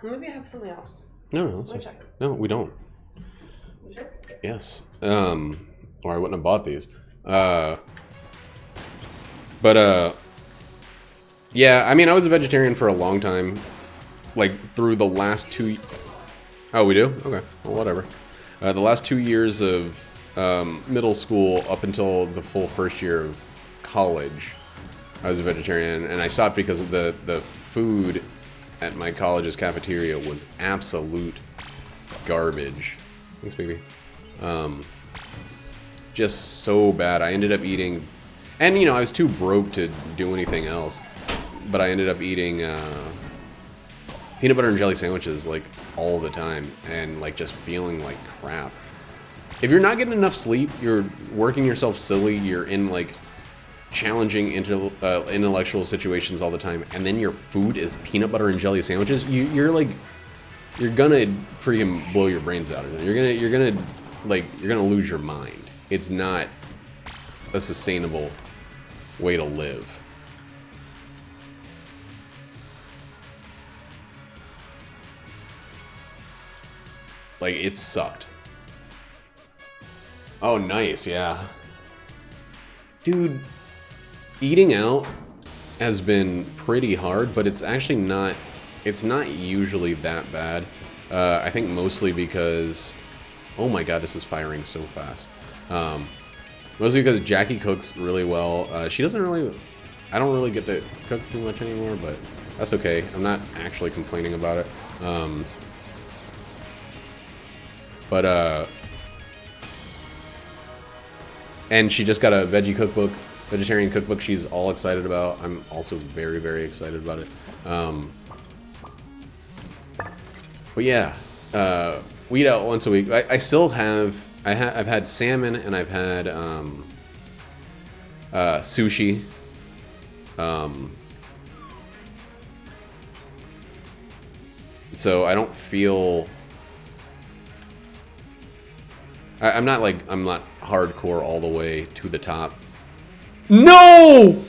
Maybe I have something else. No, Let me check. no, we don't. You sure? Yes. Or I wouldn't have bought these. Yeah, I mean, I was a vegetarian for a long time. Like, through the last 2... Oh, we do? Okay. Well, whatever. The last 2 years of middle school up until the full first year of college, I was a vegetarian. And I stopped because of the food at my college's cafeteria was absolute garbage. Thanks, baby. Just so bad. I ended up eating... And, you know, I was too broke to do anything else. But I ended up eating peanut butter and jelly sandwiches, like, all the time. And, like, just feeling like crap. If you're not getting enough sleep, you're working yourself silly, you're in, like, challenging intellectual situations all the time, and then your food is peanut butter and jelly sandwiches, you're gonna freaking blow your brains out. You're gonna lose your mind. It's not a sustainable way to live. Like, it sucked. Oh, nice, yeah. Dude, eating out has been pretty hard, but it's actually not, it's not usually that bad. I think mostly because, oh my god, this is firing so fast. Mostly because Jackie cooks really well. She doesn't really, I don't really get to cook too much anymore, but that's okay. I'm not actually complaining about it. And she just got a vegetarian cookbook she's all excited about. I'm also very, very excited about it. But yeah, we eat out once a week. I still have, I've had salmon and I've had sushi. So I don't feel... I'm not hardcore all the way to the top. No!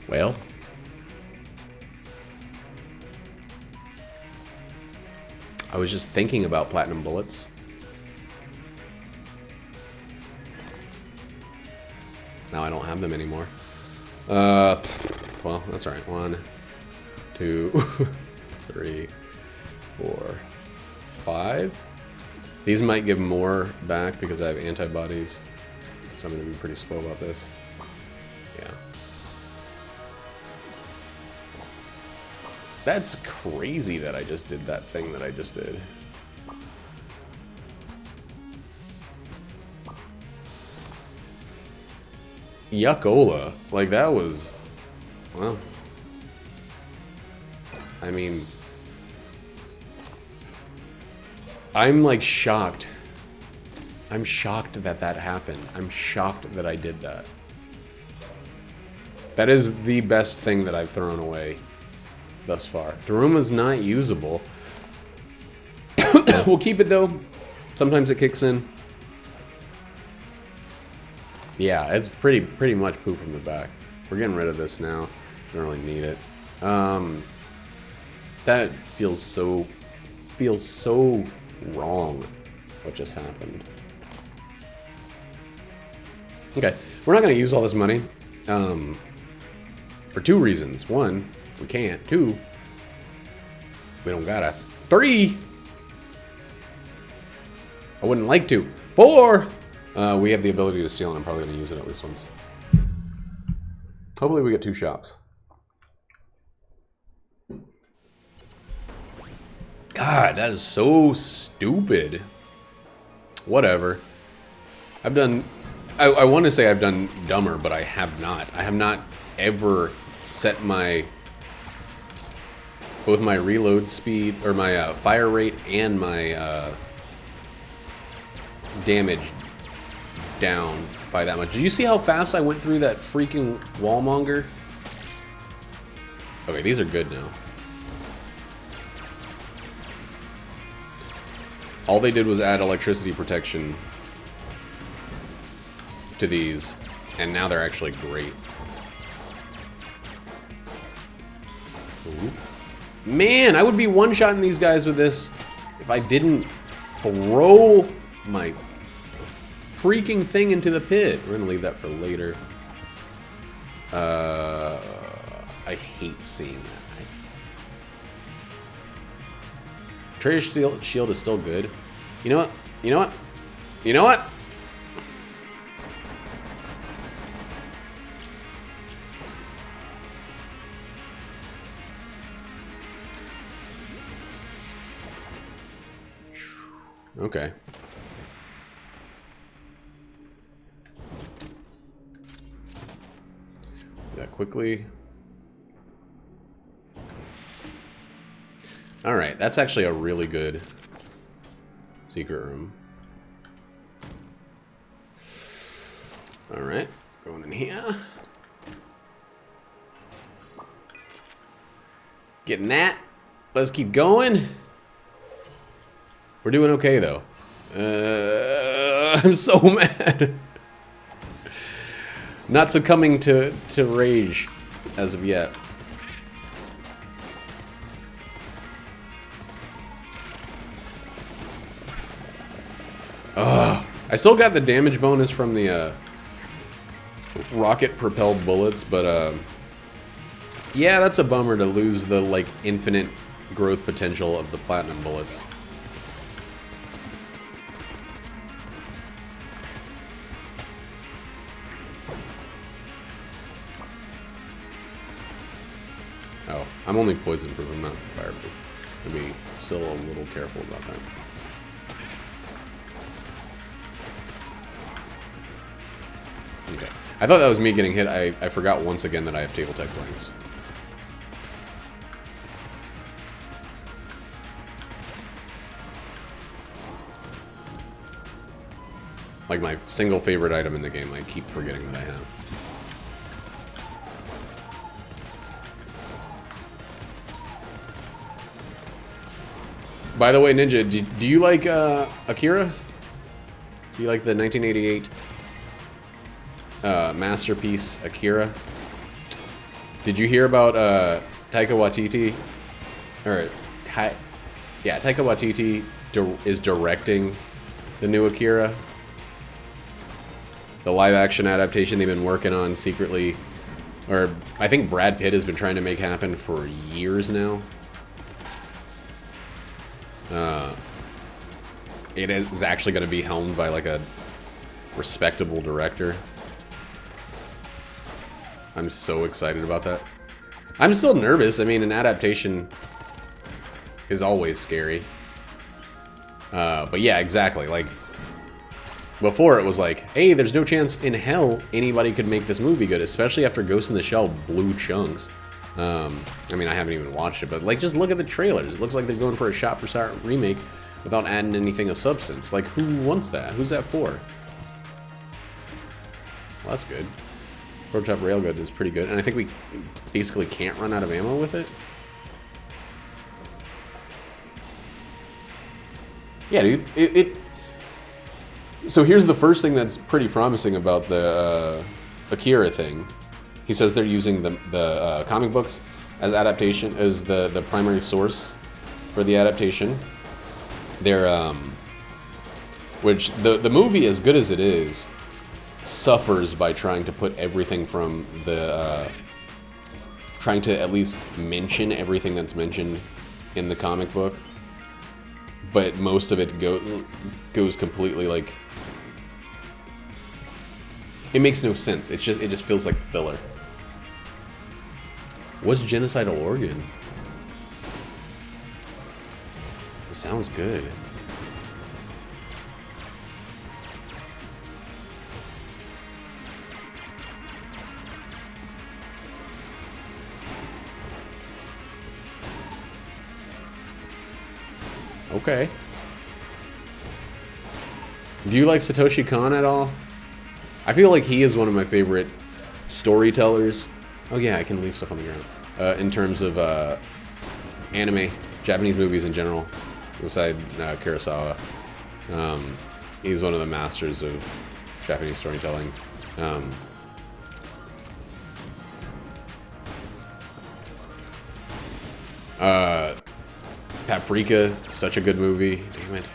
Well. I was just thinking about platinum bullets. Now I don't have them anymore. Well, that's alright. 1, 2, 3, 4, 5. These might give more back because I have antibodies. So I'm going to be pretty slow about this. Yeah. That's crazy that I just did that thing that I just did. Yuckola. Like, that was... Well... I mean... I'm, like, shocked. I'm shocked that that happened. I'm shocked that I did that. That is the best thing that I've thrown away thus far. Daruma's not usable. We'll keep it, though. Sometimes it kicks in. Yeah, it's pretty much poop from the back. We're getting rid of this now. Don't really need it. That feels so wrong. What just happened? Okay, we're not gonna use all this money. For 2 reasons. 1, we can't. 2, we don't gotta. 3, I wouldn't like to. 4! We have the ability to steal, and I'm probably going to use it at least once. Hopefully we get 2 shops. God, that is so stupid. Whatever. I've done... I want to say I've done dumber, but I have not. I have not ever set my... both my reload speed, or my fire rate, and my damage down by that much. Did you see how fast I went through that freaking wallmonger? Okay, these are good now. All they did was add electricity protection to these, and now they're actually great. Ooh. Man, I would be one-shotting these guys with this if I didn't throw my freaking thing into the pit. We're gonna leave that for later. I hate seeing that. Treasure shield is still good. You know what? You know what? You know what? Okay. Do that quickly. Alright, that's actually a really good secret room. Alright, going in here. Getting that. Let's keep going. We're doing okay, though. I'm so mad. Not succumbing to rage as of yet. Ugh. I still got the damage bonus from the rocket-propelled bullets, but yeah, that's a bummer to lose the like infinite growth potential of the platinum bullets. Oh, I'm only poison-proof, I'm not fire-proof. I'll be still a little careful about that. Okay. I thought that was me getting hit. I forgot once again that I have table tech blanks. Like my single favorite item in the game, I keep forgetting that I have. By the way, Ninja, do you like Akira? Do you like the 1988 masterpiece Akira? Did you hear about Taika Waititi? Or yeah, Taika Waititi is directing the new Akira, the live-action adaptation they've been working on secretly, or I think Brad Pitt has been trying to make happen for years now. It is actually going to be helmed by like a respectable director. I'm so excited about that. I'm still nervous. I mean, an adaptation is always scary. But yeah, exactly. Like, before it was like, hey, there's no chance in hell anybody could make this movie good, especially after Ghost in the Shell blew chunks. I mean, I haven't even watched it, but like, just look at the trailers. It looks like they're going for a shot-for-shot remake without adding anything of substance. Like, who wants that? Who's that for? Well, that's good. Prototype Railgun is pretty good, and I think we basically can't run out of ammo with it. Yeah, dude. So here's the first thing that's pretty promising about the Akira thing. He says they're using the comic books as adaptation, as the primary source for the adaptation. They're which the movie, as good as it is, suffers by trying to put everything from the trying to at least mention everything that's mentioned in the comic book. but most of it goes completely like it makes no sense. It just feels like filler. What's genocidal organ? It sounds good. Okay. Do you like Satoshi Kon at all? I feel like he is one of my favorite storytellers. Oh yeah, I can leave stuff on the ground. In terms of anime, Japanese movies in general, beside Kurosawa. He's one of the masters of Japanese storytelling. Paprika, such a good movie. Damn it.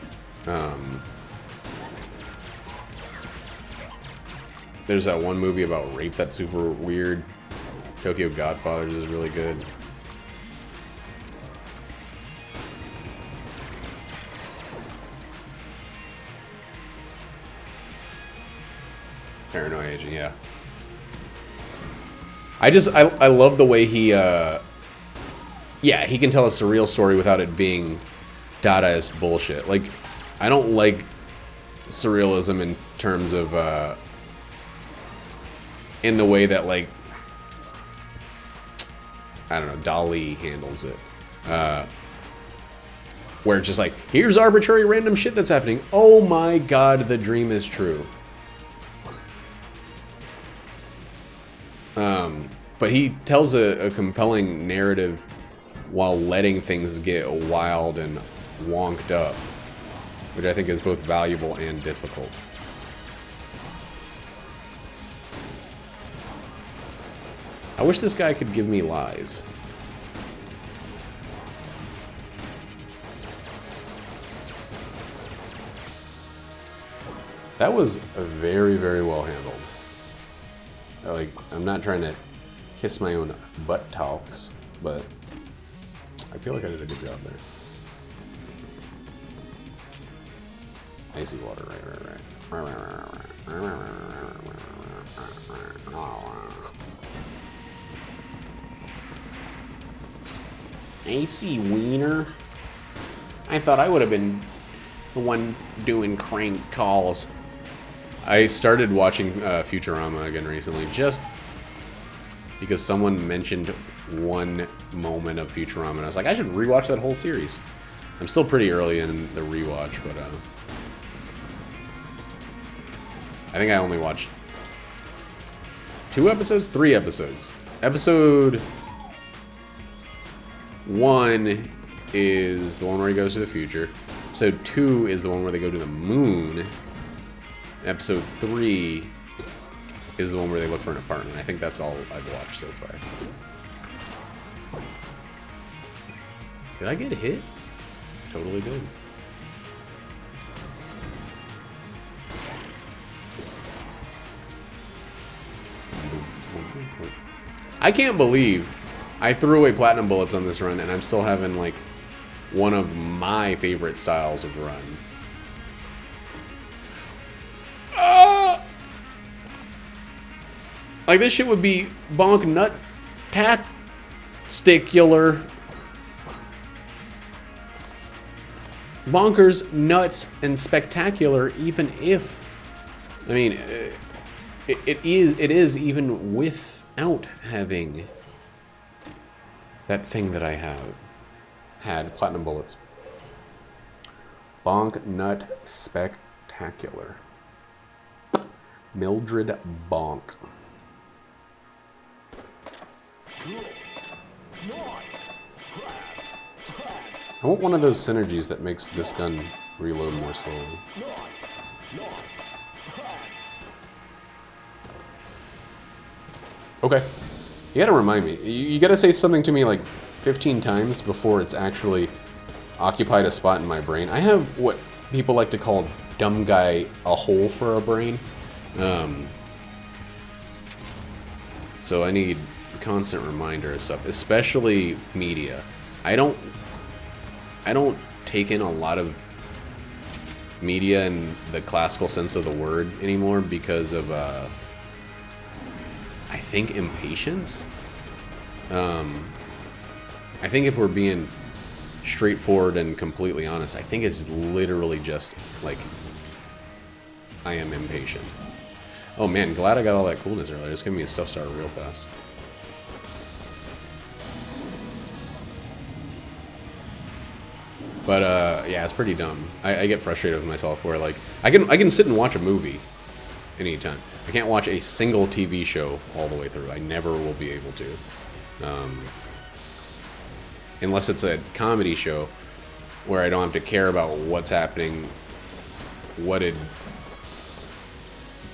There's that one movie about rape that's super weird. Tokyo Godfathers is really good. Paranoid Agent, yeah. I love the way he, yeah, he can tell a surreal story without it being Dadaist bullshit. Like, I don't like surrealism in terms of, in the way that, like, I don't know, Dali handles it. Where it's just like, here's arbitrary random shit that's happening. Oh my god, the dream is true. But he tells a compelling narrative while letting things get wild and wonked up, which I think is both valuable and difficult. I wish this guy could give me lies. That was very, very well handled. Like, I'm not trying to kiss my own butt talks, but I feel like I did a good job there. Icy water, right. Icy wiener? I thought I would have been the one doing crank calls. I started watching Futurama again recently, just because someone mentioned one moment of Futurama, and I was like, I should rewatch that whole series. I'm still pretty early in the rewatch, but I think I only watched 2 episodes? 3 episodes. Episode 1 is the one where he goes to the future. Episode 2 is the one where they go to the moon. Episode 3 is the one where they look for an apartment. I think that's all I've watched so far. Did I get hit? Totally did. I can't believe I threw away platinum bullets on this run and I'm still having like one of my favorite styles of run. Like, this shit would be bonk nut tasticular. Bonkers, nuts, and spectacular, even if, I mean, it is even without having that thing that I had platinum bullets. Bonk nut spectacular. Mildred Bonk. I want one of those synergies that makes this gun reload more slowly. Okay. You gotta remind me. You gotta say something to me like 15 times before it's actually occupied a spot in my brain. I have what people like to call dumb guy a hole for a brain. So I need constant reminder of stuff, especially media. I don't take in a lot of media in the classical sense of the word anymore because of, I think, impatience. I think if we're being straightforward and completely honest, I think it's literally just, like, I am impatient. Oh man, glad I got all that coolness earlier. Just give me a stuff star real fast. But yeah, it's pretty dumb. I get frustrated with myself where, like, I can sit and watch a movie anytime. I can't watch a single TV show all the way through. I never will be able to. Unless it's a comedy show where I don't have to care about what's happening. What did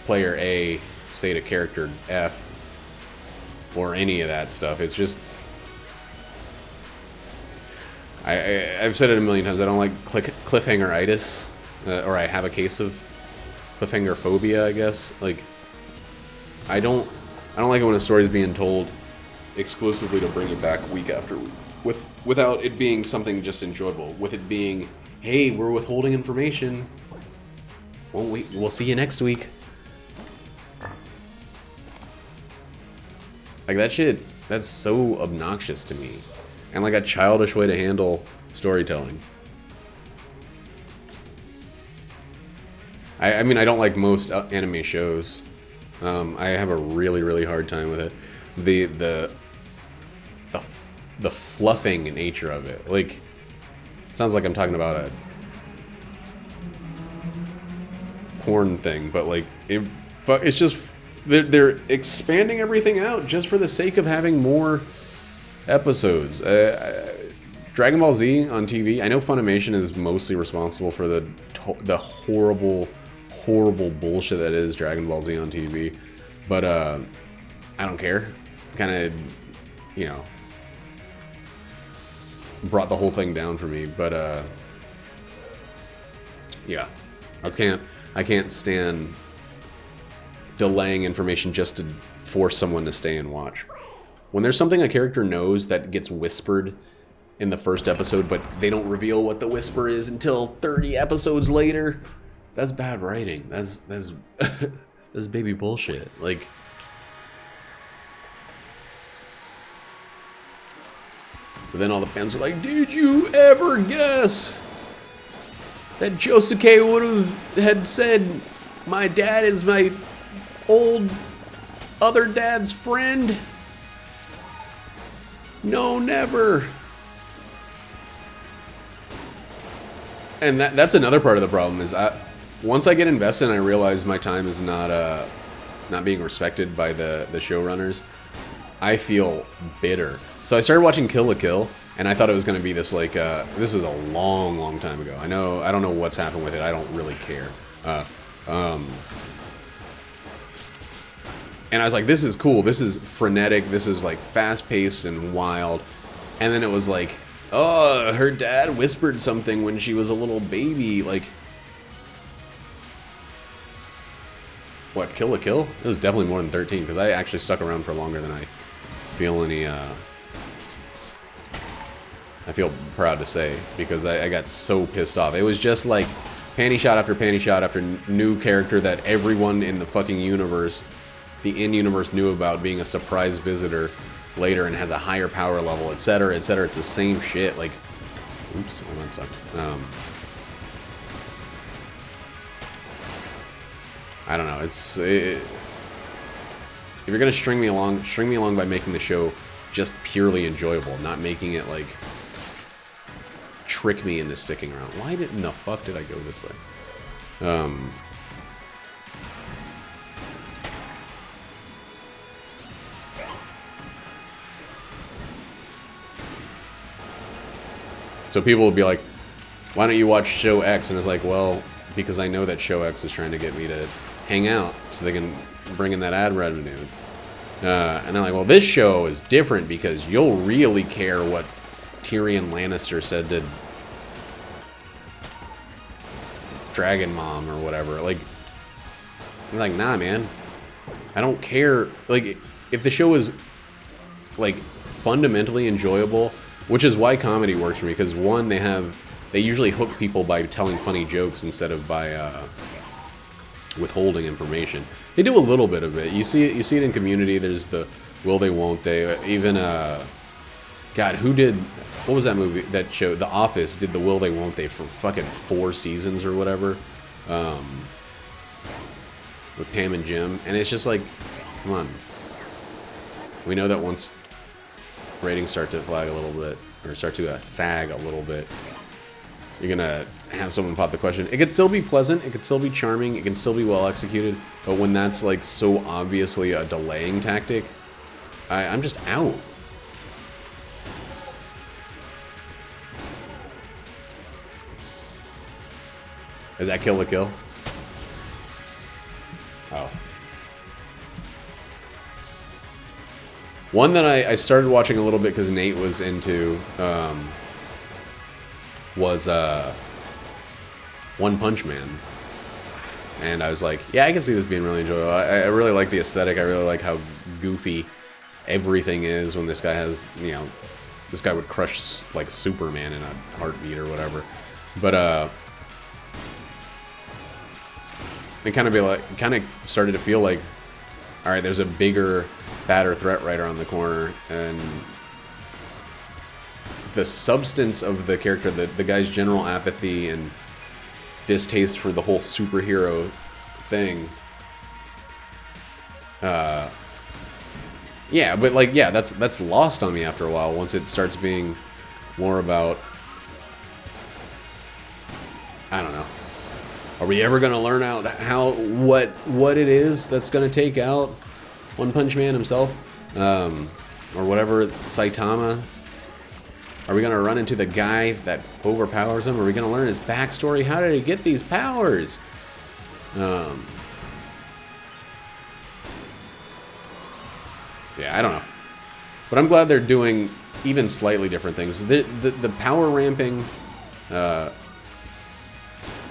player A say to character F, or any of that stuff. It's just, I've said it a million times, I don't like cliffhanger-itis, or I have a case of cliffhanger phobia, I guess. Like, I don't like it when a story's being told exclusively to bring you back week after week, without it being something just enjoyable, with it being, hey, we're withholding information, we'll see you next week. Like, that shit, that's so obnoxious to me. And like a childish way to handle storytelling. I mean, I don't like most anime shows. I have a really, really hard time with it. The fluffing nature of it. Like, it sounds like I'm talking about a porn thing, but like, it's just... They're expanding everything out just for the sake of having more episodes. Dragon Ball Z on TV, I know Funimation is mostly responsible for the horrible, horrible bullshit that is Dragon Ball Z on TV, but I don't care. Kind of, you know, brought the whole thing down for me, but yeah, I can't stand delaying information just to force someone to stay and watch. When there's something a character knows that gets whispered in the first episode, but they don't reveal what the whisper is until 30 episodes later, that's bad writing. That's that's baby bullshit. Like, but then all the fans are like, did you ever guess that Josuke would had said, my dad is my old other dad's friend? No, never. And that's another part of the problem is once I get invested and I realize my time is not being respected by the showrunners, I feel bitter. So I started watching Kill la Kill, and I thought it was going to be this, like, this is a long, long time ago. I don't know what's happened with it. I don't really care. And I was like, this is cool. This is frenetic. This is, like, fast-paced and wild. And then it was like, oh, her dad whispered something when she was a little baby. Like, what, Kill la Kill? It was definitely more than 13, because I actually stuck around for longer than I feel any, I feel proud to say, because I got so pissed off. It was just like panty shot after new character that everyone in the fucking universe, the in-universe, knew about being a surprise visitor later and has a higher power level, etc., etc. It's the same shit. Like, oops, oh, that sucked. I don't know. If you're gonna string me along by making the show just purely enjoyable, not making it like trick me into sticking around. Why in the fuck did I go this way? So people will be like, why don't you watch show X? And it's like, well, because I know that show X is trying to get me to hang out so they can bring in that ad revenue. And they're like, well, this show is different because you'll really care what Tyrion Lannister said to Dragon Mom or whatever. Like, I'm like, nah, man. I don't care. Like, if the show is, like, fundamentally enjoyable, which is why comedy works for me, because one, they have they usually hook people by telling funny jokes instead of by withholding information. They do a little bit of it. You see it in Community. There's the will they, won't they. Even God, who did? What was that movie? That show, The Office, did the will they, won't they for fucking 4 seasons or whatever. With Pam and Jim, and it's just like, come on. We know that once ratings start to flag a little bit, or start to sag a little bit, you're gonna have someone pop the question. It could still be pleasant, it could still be charming, it can still be well executed, but when that's like so obviously a delaying tactic, I'm just out. Is that Kill la Kill? Oh. One that I started watching a little bit because Nate was into was One Punch Man. And I was like, yeah, I can see this being really enjoyable. I really like the aesthetic. I really like how goofy everything is when this guy has, you know, this guy would crush like Superman in a heartbeat or whatever. But it kind of started to feel like, all right, there's a bigger, badder threat right around the corner, and the substance of the character, the guy's general apathy and distaste for the whole superhero thing. Yeah, but like, yeah, that's lost on me after a while. Once it starts being more about, I don't know. Are we ever gonna learn out what it is that's gonna take out One Punch Man himself, or whatever, Saitama? Are we gonna run into the guy that overpowers him? Are we gonna learn his backstory? How did he get these powers? Yeah, I don't know, but I'm glad they're doing even slightly different things. The power ramping.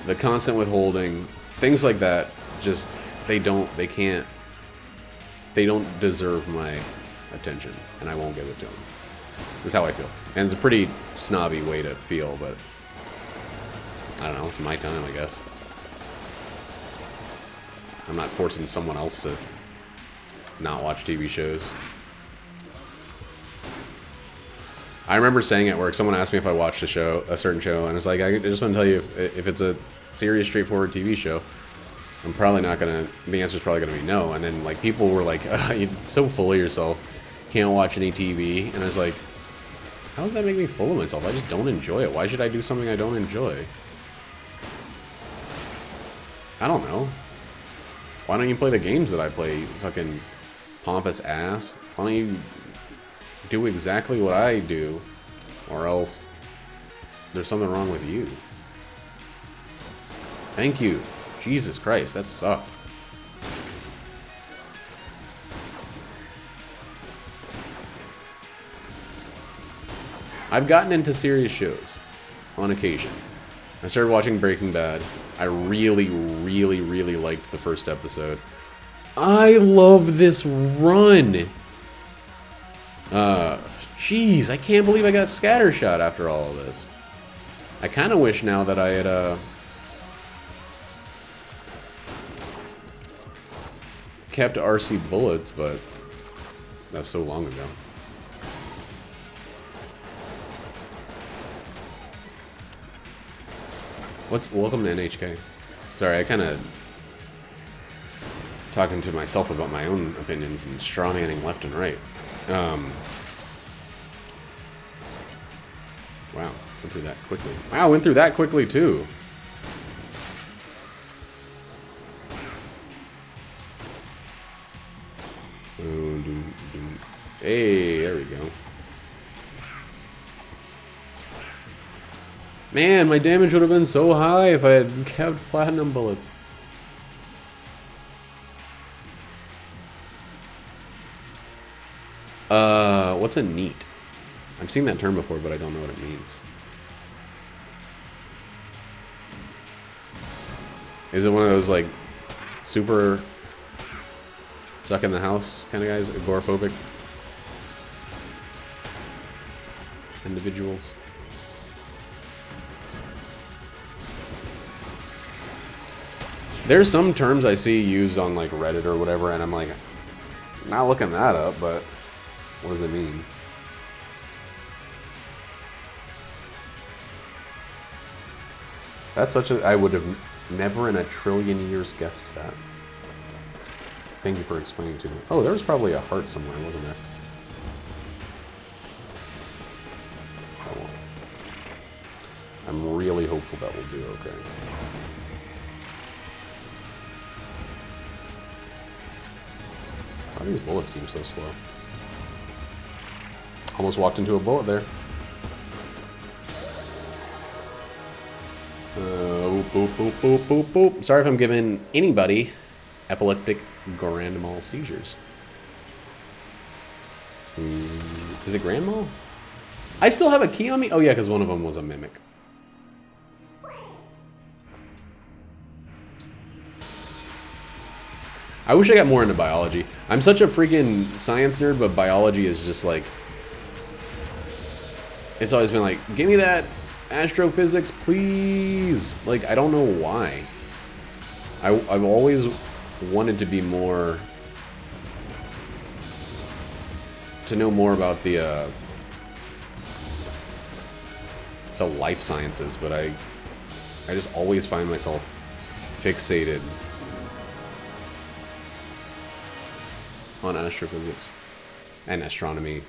The constant withholding, things like that, just, they don't deserve my attention, and I won't give it to them. That's how I feel. And it's a pretty snobby way to feel, but I don't know, it's my time, I guess. I'm not forcing someone else to not watch TV shows. I remember saying at work, someone asked me if I watched a certain show, and it's like, I just want to tell you, if it's a serious, straightforward TV show, I'm probably not gonna, the answer's probably gonna be no. And then like people were like, you're so full of yourself, can't watch any TV. And I was like, how does that make me full of myself? I just don't enjoy it. Why should I do something I don't enjoy? I don't know. Why don't you play the games that I play, you fucking pompous ass? Why don't you do exactly what I do, or else there's something wrong with you. Thank you. Jesus Christ, that sucked. I've gotten into serious shows on occasion. I started watching Breaking Bad. I really, really, really liked the first episode. I love this run. Jeez, I can't believe I got scattershot after all of this. I kind of wish now that I had, kept RC bullets, but that was so long ago. Welcome to NHK. Sorry, I kind of talking to myself about my own opinions and strawmanning left and right. Wow, went through that quickly. Wow, went through that quickly too. Hey, there we go. Man, my damage would have been so high if I had kept platinum bullets. What's a neat? I've seen that term before, but I don't know what it means. Is it one of those, like, super stuck in the house kind of guys? Agoraphobic individuals? There's some terms I see used on like Reddit or whatever, and I'm like, not looking that up, but what does it mean? That's such a... I would have never in a trillion years guessed that. Thank you for explaining to me. Oh, there was probably a heart somewhere, wasn't there? Oh, well. I'm really hopeful that we'll do okay. Why do these bullets seem so slow? Almost walked into a bullet there. Boop, boop, boop, boop, boop. Sorry if I'm giving anybody epileptic grand mal seizures. Is it grand mal? I still have a key on me? Oh yeah, because one of them was a mimic. I wish I got more into biology. I'm such a freaking science nerd, but biology is just like... It's always been like, give me that astrophysics, please. Like, I don't know why. I've always wanted to be more... to know more about the life sciences, but I just always find myself fixated on astrophysics and astronomy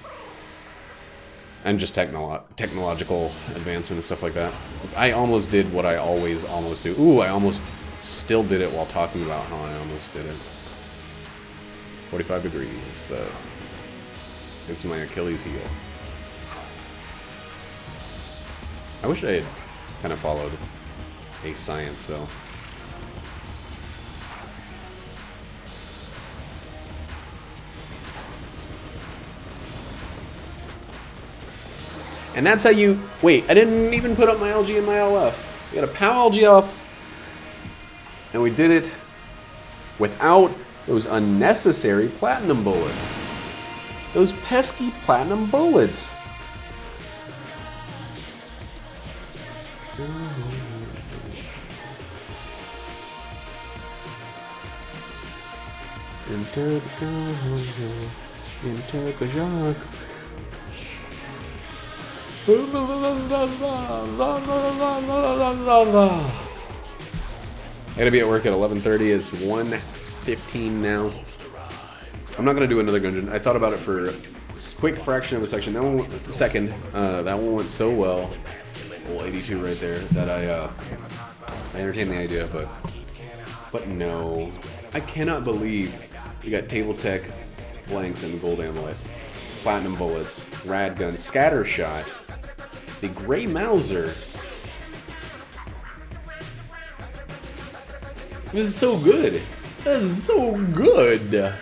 and just technological advancement and stuff like that. I almost did what I always almost do. Ooh, I almost still did it while talking about how I almost did it. 45 degrees. It's my Achilles heel. I wish I had kind of followed a science though. And that's how you... Wait, I didn't even put up my LG and my LF. We got a POW LG off. And we did it without those unnecessary platinum bullets. Those pesky platinum bullets. I gotta be at work at 11:30. It's 1:15 now. I'm not gonna do another dungeon. I thought about it for a quick fraction of a second. That one went so well. Well, 82 right there. That I entertained the idea, but no, I cannot believe we got table tech, blanks, and gold amulet, platinum bullets, rad gun, scatter shot. The Gray Mauser. This is so good. This is so good.